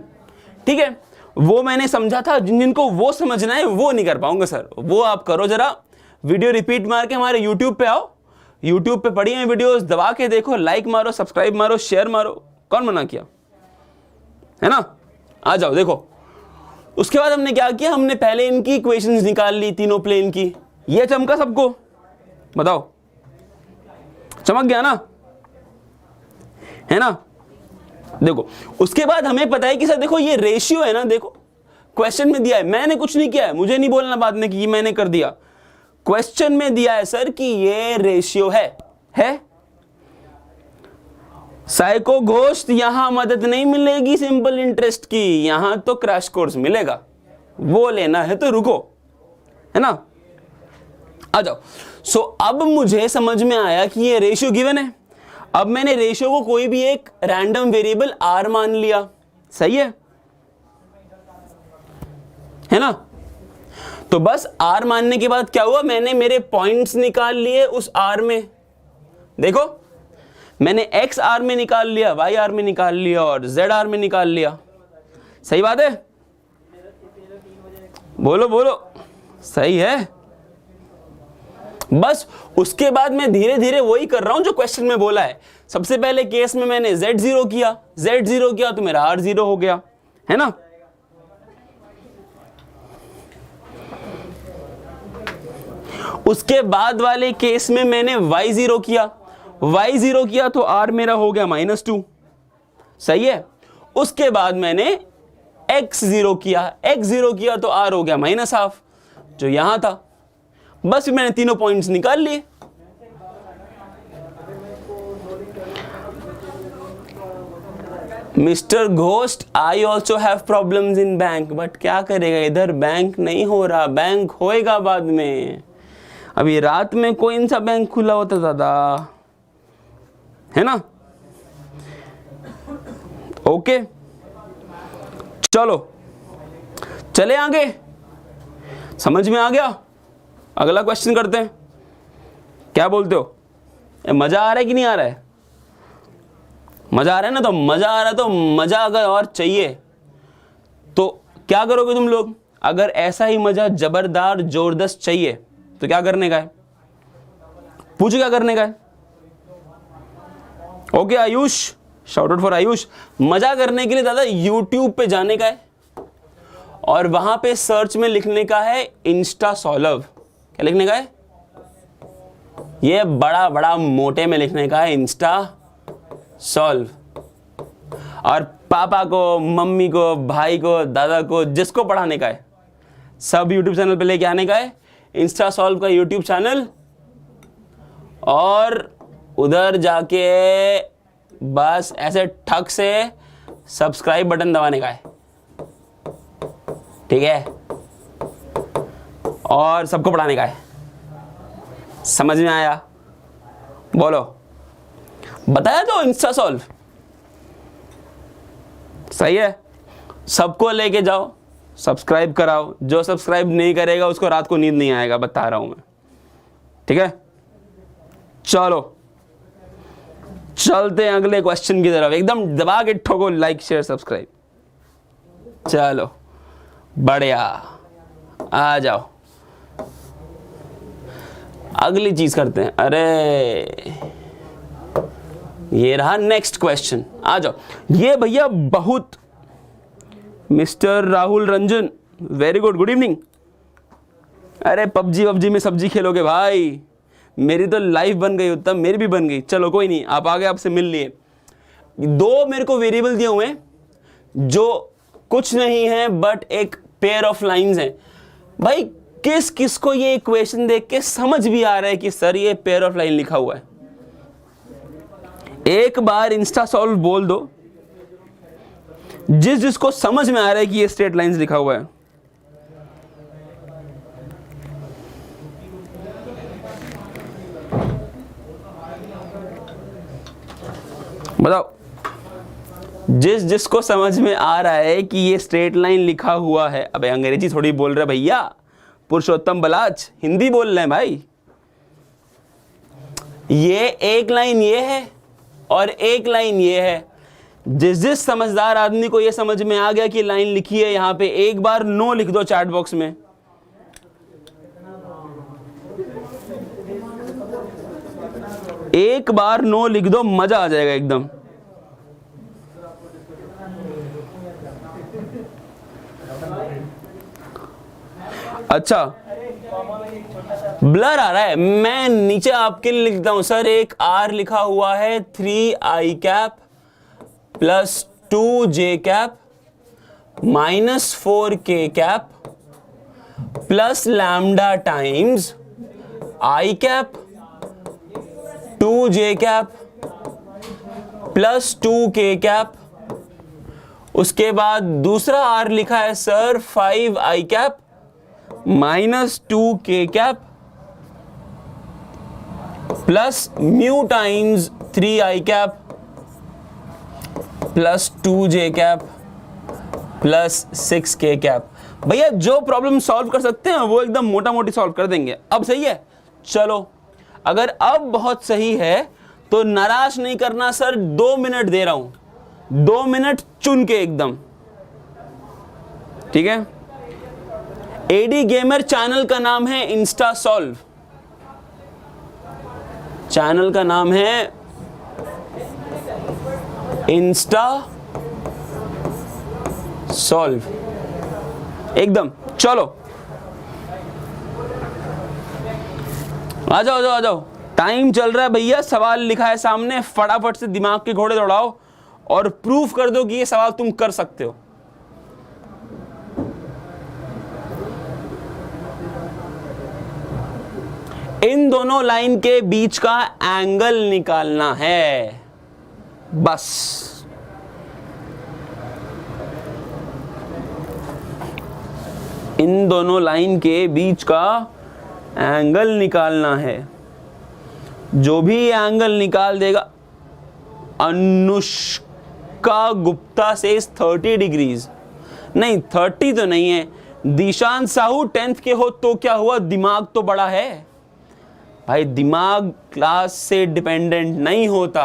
[SPEAKER 1] ठीक है, वो मैंने समझा था, जिनको वो समझना है वो नहीं कर पाऊंगा सर, वो आप करो जरा। वीडियो रिपीट मार के हमारे यूट्यूब पे आओ, यूट्यूब पे पड़ी हैं वीडियोस, दबा के देखो, लाइक मारो, सब्सक्राइब मारो, शेयर मारो, कौन मना किया, है ना। आ जाओ देखो, उसके बाद हमने क्या किया, हमने पहले इनकी इक्वेशंस निकाल ली तीनों प्लेन की। ये चमका सबको, बताओ चमक गया ना, है ना। देखो उसके बाद हमें पता है कि सर देखो ये रेशियो है ना, देखो क्वेश्चन में दिया है, मैंने कुछ नहीं किया है, मुझे नहीं बोलना बाद में कि मैंने कर दिया, क्वेश्चन में दिया है सर कि ये रेशियो है। साइको घोस्ट यहां मदद नहीं मिलेगी सिंपल इंटरेस्ट की, यहां तो क्रैश कोर्स मिलेगा, वो लेना है तो रुको, है ना। आ जाओ। सो अब मुझे समझ में आया कि ये रेशियो गिवन है। अब मैंने रेशियो को कोई भी एक रैंडम वेरिएबल आर मान लिया, सही है ना। तो बस आर मानने के बाद क्या हुआ, मैंने मेरे पॉइंट्स निकाल लिए उस आर में। देखो मैंने एक्स आर में निकाल लिया, वाई आर में निकाल लिया और जेड आर में निकाल लिया, सही बात है, बोलो बोलो, सही है। बस उसके बाद मैं धीरे धीरे वही कर रहा हूं जो क्वेश्चन में बोला है। सबसे पहले केस में मैंने z0 किया तो मेरा r0 हो गया, है ना। उसके बाद वाले केस में मैंने y0 किया तो r मेरा हो गया -2, सही है। उसके बाद मैंने x0 किया तो r हो गया -12, जो यहां था। बस मैंने तीनों पॉइंट्स निकाल लिए। Mister ghost, I also have problems in bank, but क्या करेगा, इधर बैंक नहीं हो रहा, बैंक होएगा बाद में। अभी रात में कोई सा बैंक खुला होता दादा, है ना। ओके चलो चले आगे, समझ में आ गया। अगला क्वेश्चन करते हैं, क्या बोलते हो, मजा आ रहा है कि नहीं आ रहा है। मजा आ रहा है ना, तो मजा आ रहा है तो मजा अगर और चाहिए तो क्या करोगे तुम लोग। अगर ऐसा ही मजा जबरदार जोरदस्त चाहिए तो क्या करने का है, पूछो क्या करने का है। Okay Ayush, shout out for Ayush. मजा करने के लिए दादा यूट्यूब पे जाने का है और वहां पे सर्च में लिखने का है इंस्टा सॉल्व। क्या लिखने का है, ये बड़ा बड़ा मोटे में लिखने का है इंस्टा सॉल्व। और पापा को, मम्मी को, भाई को, दादा को, जिसको पढ़ाने का है सब यूट्यूब चैनल पे लेके आने का है, इंस्टा सॉल्व का यूट्यूब चैनल, और उधर जाके बस ऐसे ठक से सब्सक्राइब बटन दबाने का है, ठीक है, और सबको पढ़ाने का है। समझ में आया, बोलो, बताया तो इंस्टा सॉल्व, सही है। सबको लेके जाओ, सब्सक्राइब कराओ, जो सब्सक्राइब नहीं करेगा उसको रात को नींद नहीं आएगा, बता रहा हूं मैं, ठीक है। चलो चलते हैं अगले क्वेश्चन की तरफ, एकदम दबा के ठोको लाइक शेयर सब्सक्राइब। चलो बढ़िया, आ जाओ अगली चीज करते हैं। अरे ये रहा नेक्स्ट क्वेश्चन, आ जाओ। ये भैया बहुत, mister Rahul Ranjan, very good, good evening. अरे पबजी में सब्जी खेलोगे भाई, मेरी तो लाइफ बन गई, उत्तम मेरी भी बन गई। चलो कोई नहीं, आप आगे आपसे मिल लिए। दो मेरे को वेरिएबल दिए हुए हैं जो कुछ नहीं है बट एक पेयर ऑफ लाइंस हैं। भाई किस किस को ये इक्वेशन देख के समझ भी आ रहा है कि सर ये पेयर ऑफ लाइन लिखा हुआ है, एक बार इंस्टा सॉल्व बोल दो जिस जिसको समझ में आ रहा है कि ये स्ट्रेट लाइंस लिखा हुआ है। बताओ, जिस जिसको समझ में आ रहा है कि ये स्ट्रेट लाइन लिखा हुआ है। अबे अंग्रेजी थोड़ी बोल रहे भैया, पुरुषोत्तम बलाच, हिंदी बोल रहे हैं भाई। ये एक लाइन ये है और एक लाइन ये है। जिस जिस समझदार आदमी को ये समझ में आ गया कि लाइन लिखी है यहां पे, एक बार नो लिख दो चैट बॉक्स में। एक बार नो लिख दो, मजा आ जाएगा एकदम। अच्छा, ब्लर आ रहा है, मैं नीचे आपके लिए लिखता हूं सर। एक R लिखा हुआ है, 3i cap plus 2j cap minus 4k cap plus lambda times i cap 2j cap plus 2k cap. उसके बाद दूसरा R लिखा है sir, 5i cap minus 2k cap plus mu times 3i cap plus 2j cap plus 6k cap. भैया जो problem solve कर सकते हैं वो एकदम मोटा मोटी सॉल्व कर देंगे। अब सही है? चलो, अगर अब बहुत सही है तो नाराज नहीं करना सर, 2 मिनट दे रहा हूं, 2 मिनट चुन के एकदम, ठीक है। एडी गेमर चैनल का नाम है इंस्टा सॉल्व, चैनल का नाम है इंस्टा सॉल्व एकदम। चलो आ जाओ, आ जाओ, टाइम चल रहा है भैया, सवाल लिखा है सामने, फटाफट से दिमाग के घोड़े दौड़ाओ और प्रूफ कर दो कि ये सवाल तुम कर सकते हो। इन दोनों लाइन के बीच का एंगल निकालना है, बस। इन दोनों लाइन के बीच का एंगल निकालना है। जो भी एंगल निकाल देगा, अनुष्का गुप्ता से 30 डिग्रीज, नहीं 30 तो नहीं है। दिशांत साहू 10th के हो तो क्या हुआ, दिमाग तो बड़ा है भाई, दिमाग क्लास से डिपेंडेंट नहीं होता।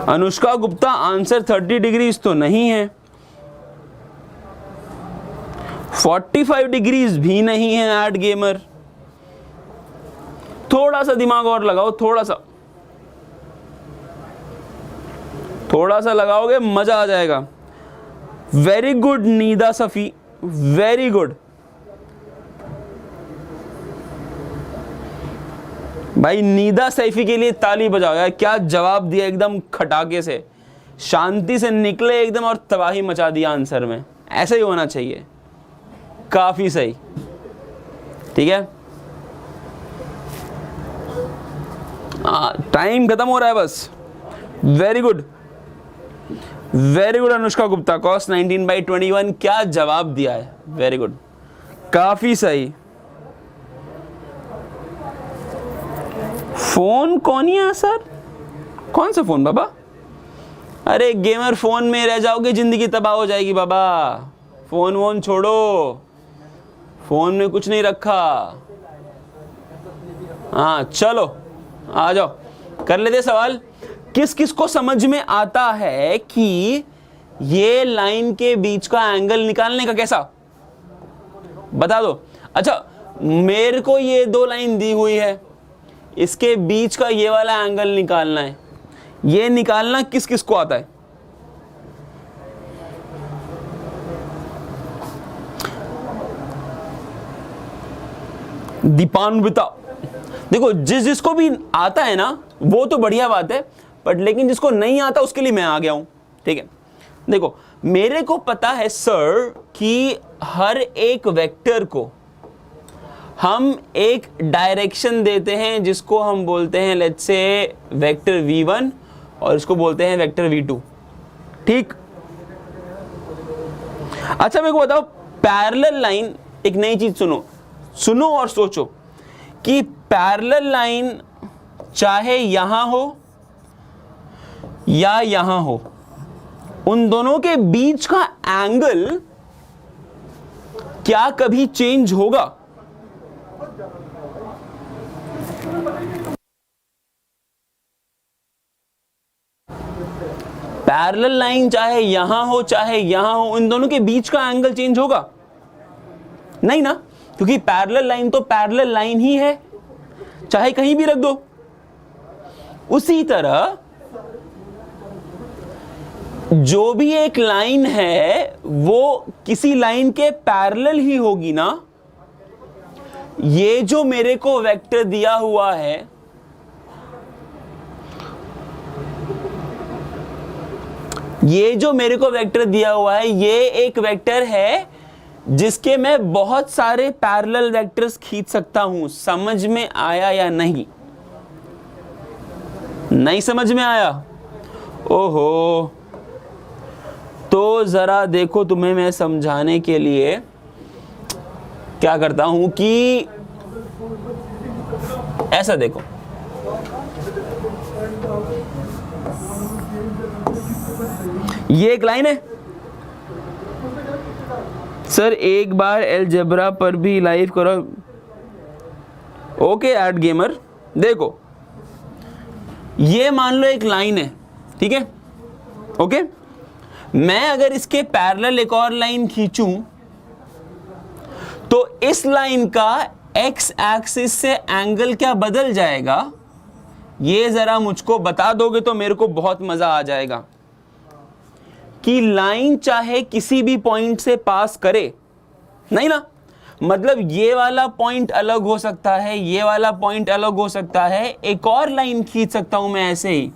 [SPEAKER 1] अनुष्का गुप्ता आंसर 30 डिग्रीज तो नहीं है, 45 डिग्रीज भी नहीं है। एड गेमर, थोड़ा सा दिमाग और लगाओ, थोड़ा सा लगाओगे मजा आ जाएगा। Very good नीदा Safi, very good भाई। नीदा सैफी के लिए ताली बजाओ यार, क्या जवाब दिया एकदम खटाके से, शांति से निकले एकदम और तबाही मचा दिया आंसर में। ऐसा ही होना चाहिए, काफी सही, ठीक है। टाइम खत्म हो रहा है बस। Very good, very good Anushka Gupta, cos 19/21, क्या जवाब दिया है, वेरी गुड, काफी सही। फोन कौन ही है सर? कौन सा फोन बाबा? अरे गेमर, फोन में रह जाओगे जिंदगी तबाह हो जाएगी बाबा। फोन वोन छोड़ो, फोन में कुछ नहीं रखा। हाँ चलो आ जाओ, कर लेते सवाल। किस किस को समझ में आता है कि ये लाइन के बीच का एंगल निकालने का कैसा, बता दो। अच्छा, मेरे को ये 2 लाइन दी हुई है, इसके बीच का ये वाला एंगल निकालना है। ये निकालना किस किस को आता है? दीपान्विता, देखो जिस जिसको भी आता है ना वो तो बढ़िया बात है, बट लेकिन जिसको नहीं आता उसके लिए मैं आ गया हूं, ठीक है। देखो मेरे को पता है सर कि हर एक वेक्टर को हम एक डायरेक्शन देते हैं जिसको हम बोलते हैं लेट्स से वेक्टर v1 और इसको बोलते हैं वेक्टर v2, ठीक। अच्छा मेरे को बताओ, पैरेलल लाइन, एक नई चीज सुनो और सोचो कि पैरेलल लाइन चाहे यहां हो या यहां हो, उन दोनों के बीच का एंगल क्या कभी चेंज होगा? पैरेलल लाइन चाहे यहां हो चाहे यहां हो, इन दोनों के बीच का एंगल चेंज होगा? नहीं ना। क्योंकि पैरेलल लाइन तो पैरेलल लाइन ही है, चाहे कहीं भी रख दो। उसी तरह जो भी एक लाइन है वो किसी लाइन के पैरेलल ही होगी ना। ये जो मेरे को वेक्टर दिया हुआ है, ये जो मेरे को वेक्टर दिया हुआ है, ये एक वेक्टर है जिसके मैं बहुत सारे पैरेलल वेक्टर्स खींच सकता हूं। समझ में आया या नहीं? नहीं समझ में आया? ओहो, तो जरा देखो, तुम्हें मैं समझाने के लिए क्या करता हूं कि ऐसा देखो, ये एक लाइन है सर, एक बार अलजेब्रा पर भी लाइव करो। ओके एड गेमर, देखो ये मान लो एक लाइन है, ठीक है, ओके। मैं अगर इसके पैरेलल एक और लाइन खींचूं तो इस लाइन का एक्स एक्सिस से एंगल क्या बदल जाएगा, ये जरा मुझको बता दोगे तो मेरे को बहुत मजा आ जाएगा। कि लाइन चाहे किसी भी पॉइंट से पास करे, नहीं ना, मतलब ये वाला पॉइंट अलग हो सकता है, ये वाला पॉइंट अलग हो सकता है, एक और लाइन खींच सकता हूं मैं ऐसे ही।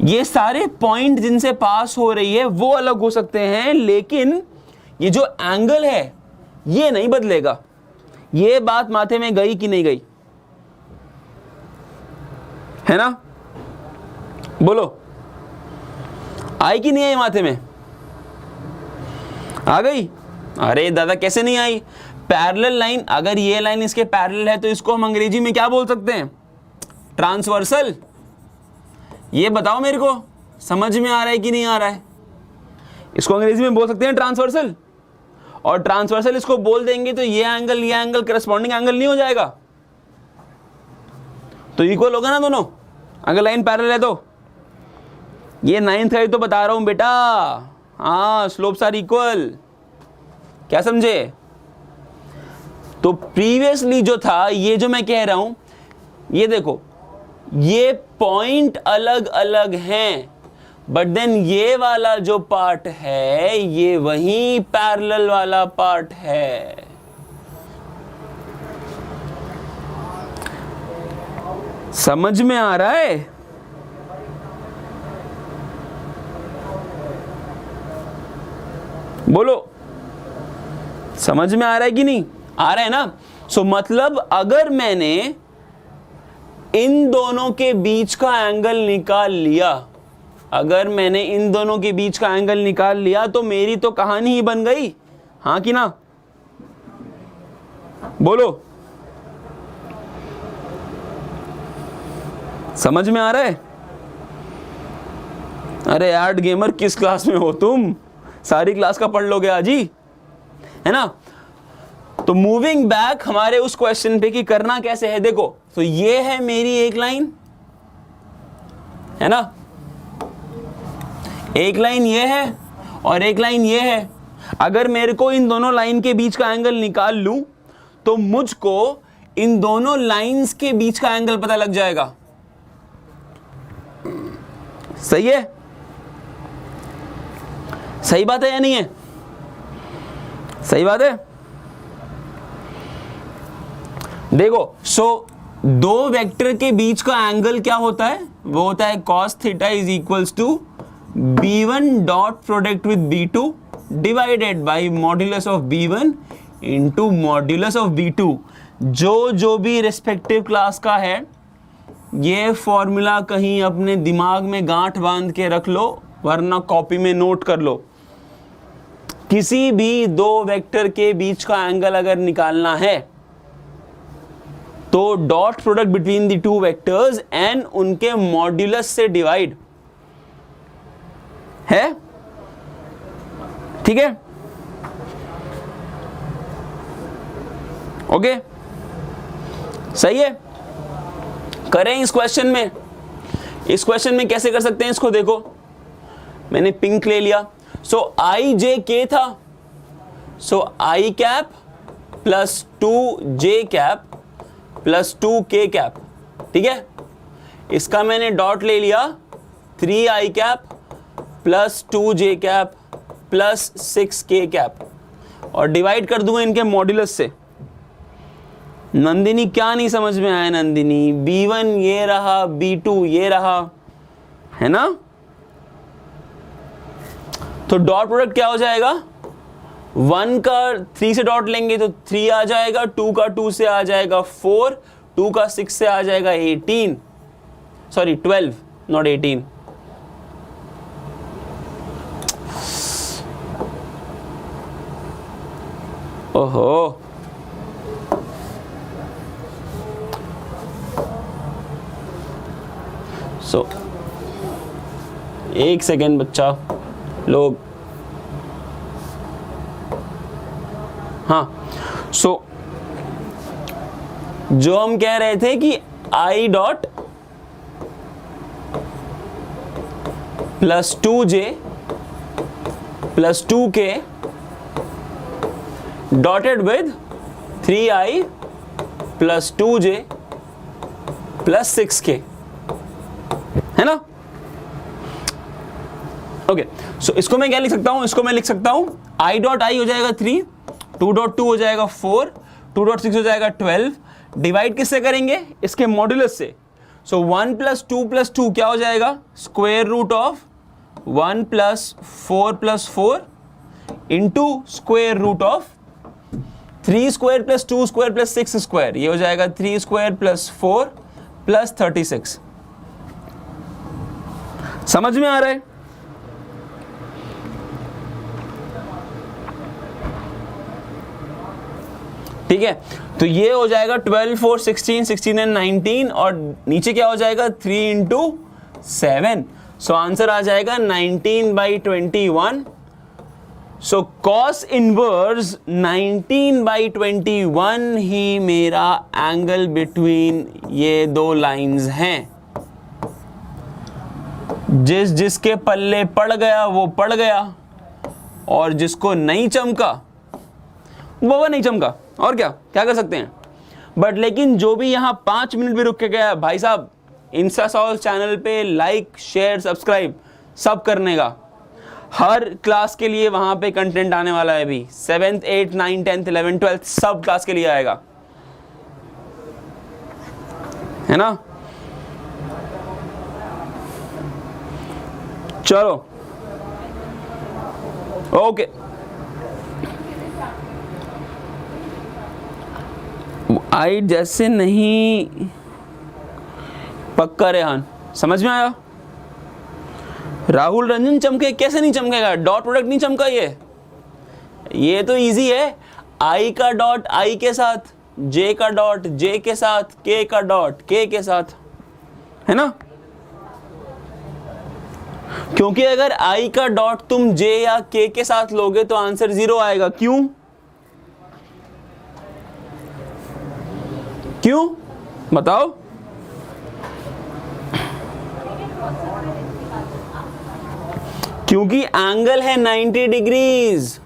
[SPEAKER 1] ये सारे पॉइंट जिनसे पास हो रही है वो अलग हो सकते हैं, लेकिन ये जो एंगल है ये नहीं बदलेगा। ये बात माथे में गई कि नहीं गई? है ना? बोलो, आई कि नहीं आई माथे में? आ गई? अरे दादा कैसे नहीं आई? पैरेलल लाइन, अगर ये लाइन इसके पैरेलल है तो इसको हम अंग्रेजी में क्या बोल सकते हैं? ट्रांसवर्सल। ये बताओ मेरे को, समझ में आ रहा है कि नहीं आ रहा है? इसको अंग्रेजी में बोल सकते हैं ट्रांसवर्सल। और ट्रांसवर्सल इसको बोल देंगे तो ये एंगल करस्पॉन्डिंग एंगल नहीं हो जाएगा, तो इक्वल होगा ना दोनों, अगर लाइन पैरेलल है तो। ये 9th ग्रेड तो बता रहा हूं बेटा, हाँ, स्लोप्स आर इक्वल। क्या समझे? तो प्रीवियसली जो था, ये जो मैं कह रहा हूं, ये देखो, ये पॉइंट अलग अलग हैं, बट देन ये वाला जो पार्ट है ये वही पैरेलल वाला पार्ट है। समझ में आ रहा है? बोलो, समझ में आ रहा है कि नहीं आ रहा है ना? सो मतलब अगर मैंने इन दोनों के बीच का एंगल निकाल लिया, अगर मैंने इन दोनों के बीच का एंगल निकाल लिया तो मेरी तो कहानी ही बन गई, हाँ कि ना? बोलो, समझ में आ रहा है? अरे यार गेमर, किस क्लास में हो तुम? सारी क्लास का पढ़ लोगे आज ही, है ना? तो मूविंग बैक हमारे उस क्वेश्चन पे कि करना कैसे है, देखो, तो ये है मेरी एक लाइन, है ना? एक लाइन ये है और एक लाइन ये है। अगर मेरे को इन दोनों लाइन के बीच का एंगल निकाल लूं तो मुझको इन दोनों लाइंस के बीच का एंगल पता लग जाएगा। सही है? सही बात है या नहीं है? सही बात है। देखो, सो दो वेक्टर के बीच का एंगल क्या होता है? वो होता है cos theta is equals to b1 dot product with b2 divided by modulus of b1 into modulus of b2। जो भी रिस्पेक्टिव क्लास का है, ये फॉर्मूला कहीं अपने दिमाग में गांठ बांध के रख लो, वरना कॉपी में नोट कर लो। किसी भी दो वेक्टर के बीच का एंगल अगर निकालना है तो dot product between the two vectors and उनके मॉड्यूलस से डिवाइड है, ठीक है? ओके, सही है? करें इस क्वेश्चन में। इस क्वेश्चन में कैसे कर सकते हैं इसको? देखो, मैंने पिंक ले लिया, सो आई जे के था, so I cap plus 2j cap plus 2k cap, ठीक है। इसका मैंने डॉट ले लिया 3i cap plus 2j cap plus 6k cap और डिवाइड कर दूंगा इनके मॉड्यूलस से। नंदिनी क्या नहीं समझ में आया नंदिनी? b1 ये रहा, b2 ये रहा, है ना। तो डॉट प्रोडक्ट क्या हो जाएगा? 1 का 3 से डॉट लेंगे तो 3 आ जाएगा, 2 का 2 से आ जाएगा 4, 2 का 6 से आ जाएगा 18, सॉरी 12 नॉट 18। ओहो, सो एक सेकेंड बच्चा लोग, हाँ। सो जो हम कह रहे थे कि i dot plus 2j plus 2k dotted with 3i plus 2j plus 6k, है ना। ओके, सो इसको मैं क्या लिख सकता हूं? इसको मैं लिख सकता हूं i डॉट आई हो जाएगा 3, 2.2 हो जाएगा 4, 2.6 हो जाएगा 12, डिवाइड किससे करेंगे? इसके मॉड्यूलस से। सो 1 प्लस 2 प्लस 2 क्या हो जाएगा? Square root of 1 plus 4 plus 4 into square root of 3 square plus 2 square plus 6 square, ये हो जाएगा 3 स्क्वायर प्लस 4 प्लस 36। समझ में आ रहा है? ठीक है, तो ये हो जाएगा 12 4 16 16 एंड 19 और नीचे क्या हो जाएगा 3 इंटू 7। सो आंसर आ जाएगा 19/21। सो कॉस इनवर्स 19/21 ही मेरा एंगल बिटवीन ये दो लाइंस हैं। जिसके पल्ले पड़ गया वो पड़ गया और जिसको नहीं चमका वो नहीं चमका, और क्या कर सकते हैं। बट लेकिन जो भी यहां 5 मिनट भी रुक के गया भाई साहब, इंस्टा सॉल्व चैनल पे लाइक शेयर सब्सक्राइब सब करने का, हर क्लास के लिए वहां पे कंटेंट आने वाला है। अभी 7th 8th 9th 10th 11th 12th सब क्लास के लिए आएगा, है ना। चलो ओके, आई जैसे नहीं पक्का रेहान, समझ में आया? राहुल रंजन चमके कैसे नहीं चमकेगा? डॉट प्रोडक्ट नहीं चमका ये तो इजी है। आई का डॉट आई के साथ, जे का डॉट जे के साथ, के का डॉट के के साथ, है ना। क्योंकि अगर आई का डॉट तुम जे या के साथ लोगे तो आंसर 0 आएगा। क्यों बताओ? क्योंकि एंगल है 90 डिग्रीज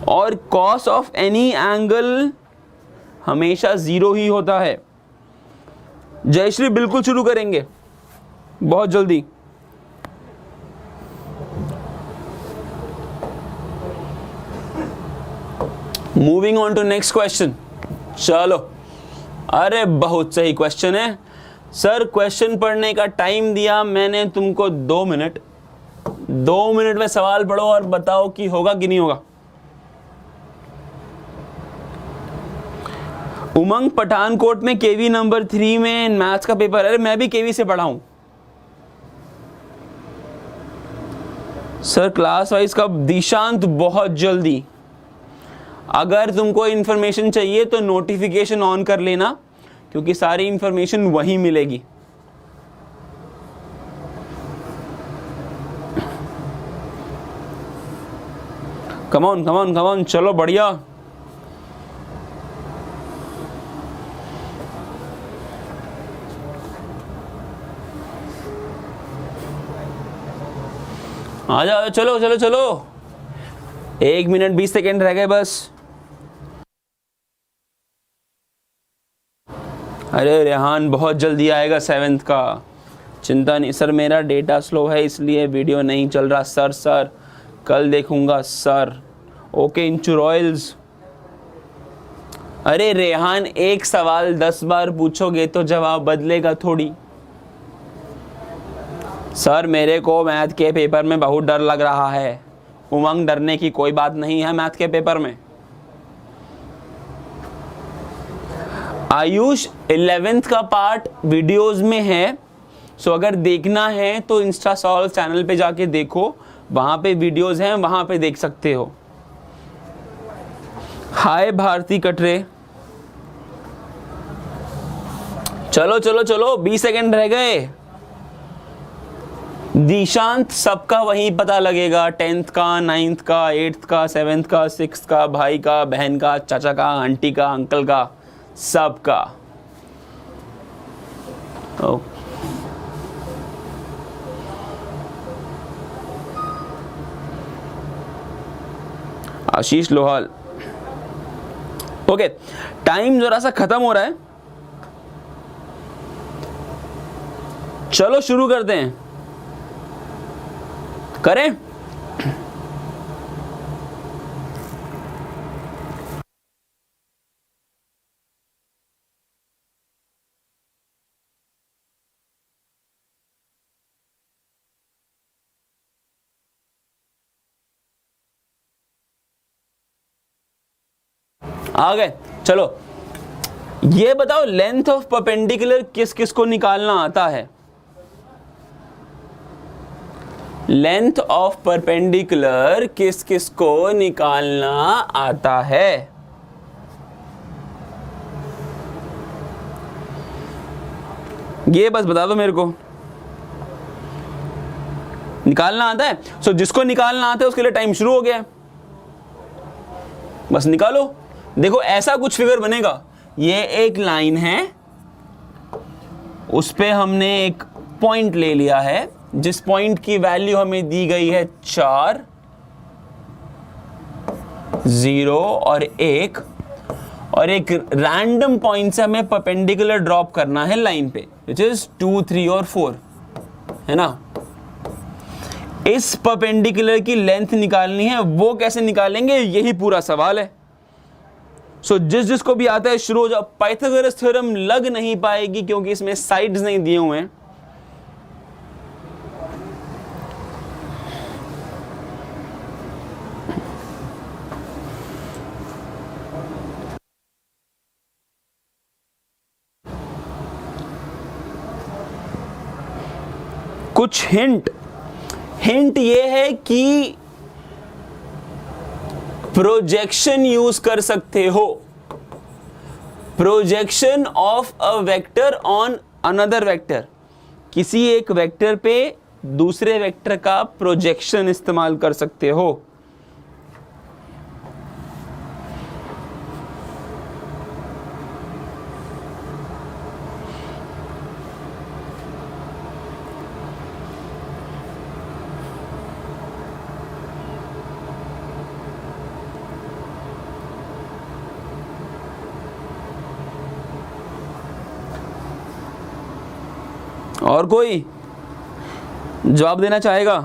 [SPEAKER 1] और कॉस ऑफ एनी एंगल हमेशा 0 ही होता है। जयश्री बिल्कुल शुरू करेंगे बहुत जल्दी। Moving on to next question. चलो, अरे बहुत सही क्वेश्चन है सर। क्वेश्चन पढ़ने का टाइम दिया मैंने तुमको 2 मिनट। 2 मिनट में सवाल पढ़ो और बताओ कि होगा कि नहीं होगा। उमंग पठानकोट में केवी नंबर 3 में मैथ्स का पेपर। अरे मैं भी केवी से पढ़ा हूं सर। क्लास वाइज कब? दिशांत बहुत जल्दी। अगर तुमको इंफॉर्मेशन चाहिए तो नोटिफिकेशन ऑन कर लेना, क्योंकि सारी इंफॉर्मेशन वहीं मिलेगी। कम ऑन, चलो बढ़िया। आ जाओ, चलो 1 मिनट 20 सेकेंड रह गए बस। अरे रेहान बहुत जल्दी आएगा 7th का, चिंता नहीं सर, मेरा डेटा स्लो है इसलिए वीडियो नहीं चल रहा सर कल देखूंगा सर। Okay इंचू Royals. अरे रेहान एक सवाल 10 बार पूछोगे तो जवाब बदलेगा थोड़ी। सर मेरे को मैथ के पेपर में बहुत डर लग रहा है। उमंग डरने की कोई बात नहीं है मैथ के पेपर में। आयुष 11th का पार्ट वीडियोस में है, सो अगर देखना है तो इंस्टा सॉल्व चैनल पे जाके देखो, वहां पे वीडियोस हैं, वहां पे देख सकते हो। हाय भारती कटरे। चलो चलो चलो 20 सेकेंड रह गए। दीशांत सबका वहीं पता लगेगा, 10th का, 9th का, 8th का, 7th का, 6th का, भाई का, बहन का, चाचा का, आंटी का, अंकल का, सबका। आशीष लोहाल। ओके टाइम जरा सा खत्म हो रहा है, चलो शुरू करते हैं। करें? आ गए? चलो ये बताओ लेंथ ऑफ परपेंडिकुलर किस किस को निकालना आता है? लेंथ ऑफ परपेंडिकुलर किस किस को निकालना आता है? ये बस बता दो मेरे को। निकालना आता है? सो जिसको निकालना आता है उसके लिए टाइम शुरू हो गया है, बस निकालो। देखो ऐसा कुछ फिगर बनेगा, ये एक लाइन है, उस पे हमने एक पॉइंट ले लिया है, जिस पॉइंट की वैल्यू हमें दी गई है 4, 0 और 1, और एक रैंडम पॉइंट से हमें परपेंडिकुलर ड्रॉप करना है लाइन पे, विच इज 2, 3 और 4, है ना। इस परपेंडिकुलर की लेंथ निकालनी है, वो कैसे निकालेंगे यही पूरा सवाल है। सो जिस जिसको भी आता है शुरू हो जाओ। पाइथागोरस थ्योरम लग नहीं पाएगी क्योंकि इसमें साइड्स नहीं दिए हुए हैं। कुछ हिंट ये है कि प्रोजेक्शन यूज कर सकते हो, projection of a vector on another vector. किसी एक वेक्टर पे दूसरे वेक्टर का प्रोजेक्शन इस्तेमाल कर सकते हो। और कोई जवाब देना चाहेगा?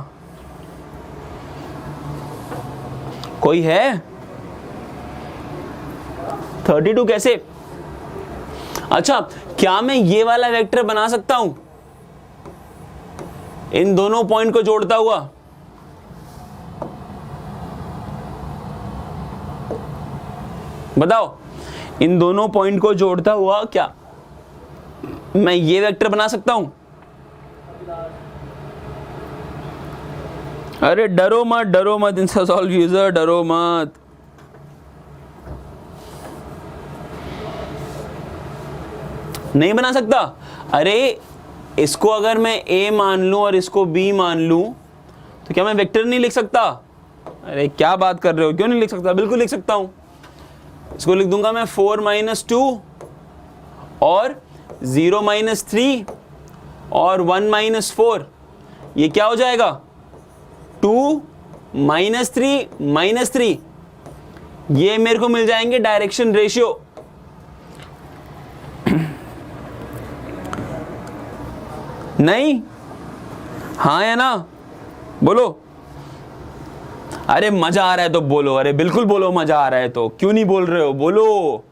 [SPEAKER 1] कोई है? 32 कैसे? अच्छा, क्या मैं ये वाला वेक्टर बना सकता हूं इन दोनों पॉइंट को जोड़ता हुआ? बताओ, इन दोनों पॉइंट को जोड़ता हुआ क्या मैं ये वेक्टर बना सकता हूं? अरे डरो मत इंस्टा सॉल्व यूजर, डरो मत। नहीं बना सकता? अरे इसको अगर मैं a मान लूं और इसको b मान लूं तो क्या मैं वेक्टर नहीं लिख सकता? अरे क्या बात कर रहे हो, क्यों नहीं लिख सकता? बिल्कुल लिख सकता हूं। इसको लिख दूंगा मैं 4 - 2 और 0 - 3 और 1 - 4। ये क्या हो जाएगा? 2 - 3 - 3। ये मेरे को मिल जाएंगे डायरेक्शन रेशियो। नहीं, हाँ या ना बोलो। अरे मजा आ रहा है तो बोलो, अरे बिल्कुल बोलो मजा आ रहा है तो, क्यों नहीं बोल रहे हो, बोलो।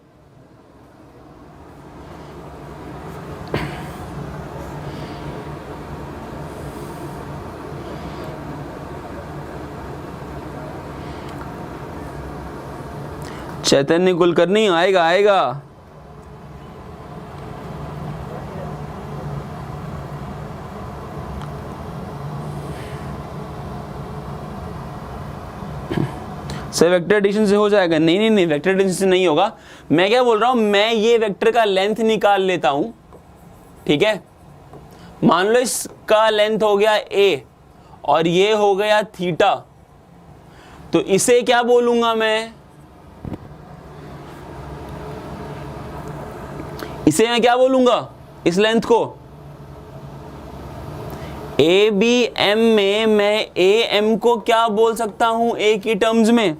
[SPEAKER 1] चैतन्य कुलकर्णी आएगा आएगा। सर वेक्टर एडिशन से हो जाएगा? नहीं नहीं नहीं, वेक्टर एडिशन से नहीं होगा। मैं क्या बोल रहा हूं, मैं ये वेक्टर का लेंथ निकाल लेता हूं, ठीक है। मान लो इसका लेंथ हो गया a और ये हो गया थीटा, तो इसे क्या बोलूंगा मैं, इसे मैं क्या बोलूंगा, इस लेंथ को ए बी एम में मैं ए एम को क्या बोल सकता हूं ए की टर्म्स में,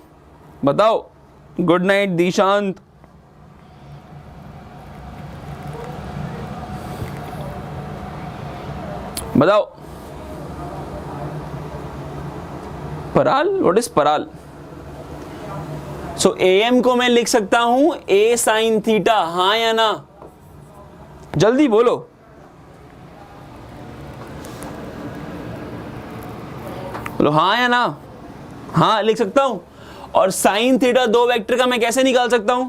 [SPEAKER 1] बताओ। Good night Dishant. बताओ पराल, व्हाट इज पराल? सो ए एम को मैं लिख सकता हूं ए साइन थीटा, हाँ या ना, जल्दी बोलो। बोलो हाँ या ना। हाँ लिख सकता हूं। और साइन थीटा दो वेक्टर का मैं कैसे निकाल सकता हूं,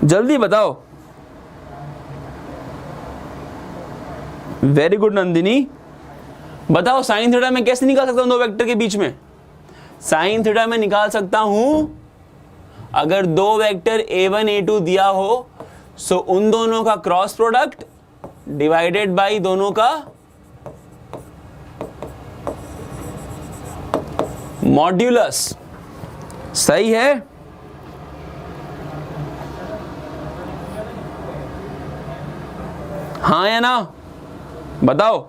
[SPEAKER 1] जल्दी बताओ। वेरी गुड नंदिनी, बताओ साइन थीटा मैं कैसे निकाल सकता हूं दो वेक्टर के बीच में। साइन थीटा मैं निकाल सकता हूं अगर दो वेक्टर a1 a2 दिया हो, सो उन दोनों का क्रॉस प्रोडक्ट डिवाइडेड बाई दोनों का मॉड्यूलस। सही है। हाँ या ना, बताओ।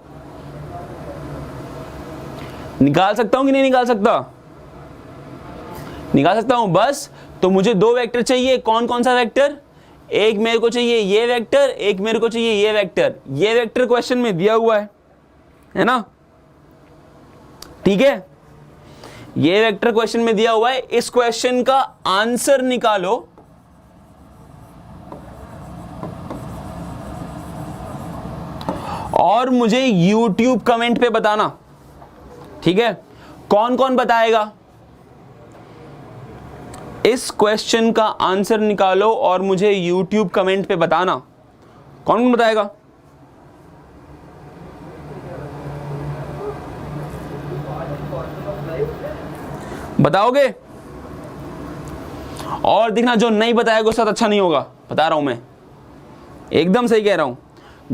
[SPEAKER 1] निकाल सकता हूं कि नहीं निकाल सकता? निकाल सकता हूं। बस तो मुझे दो वेक्टर चाहिए, कौन कौन सा वेक्टर, एक मेरे को चाहिए ये वेक्टर, एक मेरे को चाहिए ये वेक्टर। ये वेक्टर क्वेश्चन में दिया हुआ है ना, ठीक है। ये वेक्टर क्वेश्चन में दिया हुआ है। इस क्वेश्चन का आंसर निकालो और मुझे YouTube कमेंट पे बताना, ठीक है। कौन कौन बताएगा? इस क्वेश्चन का आंसर निकालो और मुझे YouTube कमेंट पे बताना, कौन कौन बताएगा? बताओगे? और देखना जो नहीं बताएगा उसके साथ अच्छा नहीं होगा, बता रहा हूं मैं, एकदम सही कह रहा हूं।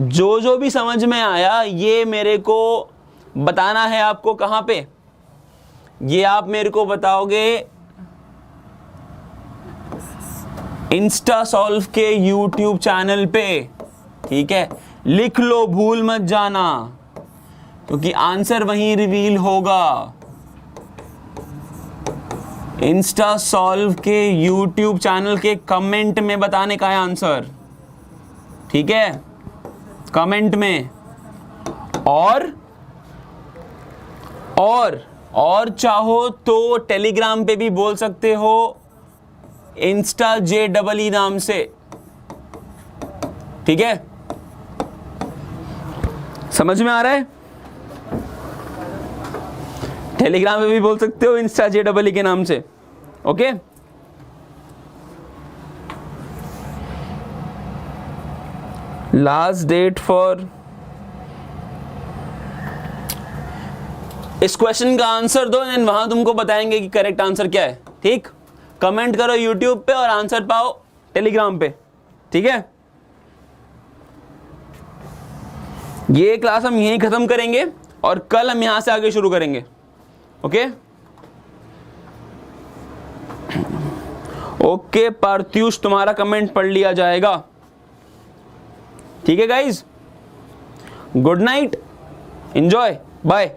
[SPEAKER 1] जो भी समझ में आया ये मेरे को बताना है आपको। कहां पे? ये आप मेरे को बताओगे इंस्टा सॉल्व के YouTube चैनल पे, ठीक है। लिख लो, भूल मत जाना, क्योंकि आंसर वहीं रिवील होगा। इंस्टा सॉल्व के YouTube चैनल के कमेंट में बताने का है आंसर, ठीक है, कमेंट में। और चाहो तो टेलीग्राम पे भी बोल सकते हो, इंस्टा JEE नाम से, ठीक है। समझ में आ रहा है? टेलीग्राम पे भी बोल सकते हो इंस्टा JEE के नाम से, ओके। लास्ट डेट फॉर इस क्वेश्चन का आंसर दो एंड वहां तुमको बताएंगे कि करेक्ट आंसर क्या है, ठीक। कमेंट करो YouTube पे और आंसर पाओ टेलीग्राम पे, ठीक है। ये क्लास हम यहीं खत्म करेंगे और कल हम यहां से आगे शुरू करेंगे, ओके। ओके पार्थ्यूष, तुम्हारा कमेंट पढ़ लिया जाएगा, ठीक है guys. Good night, enjoy, bye.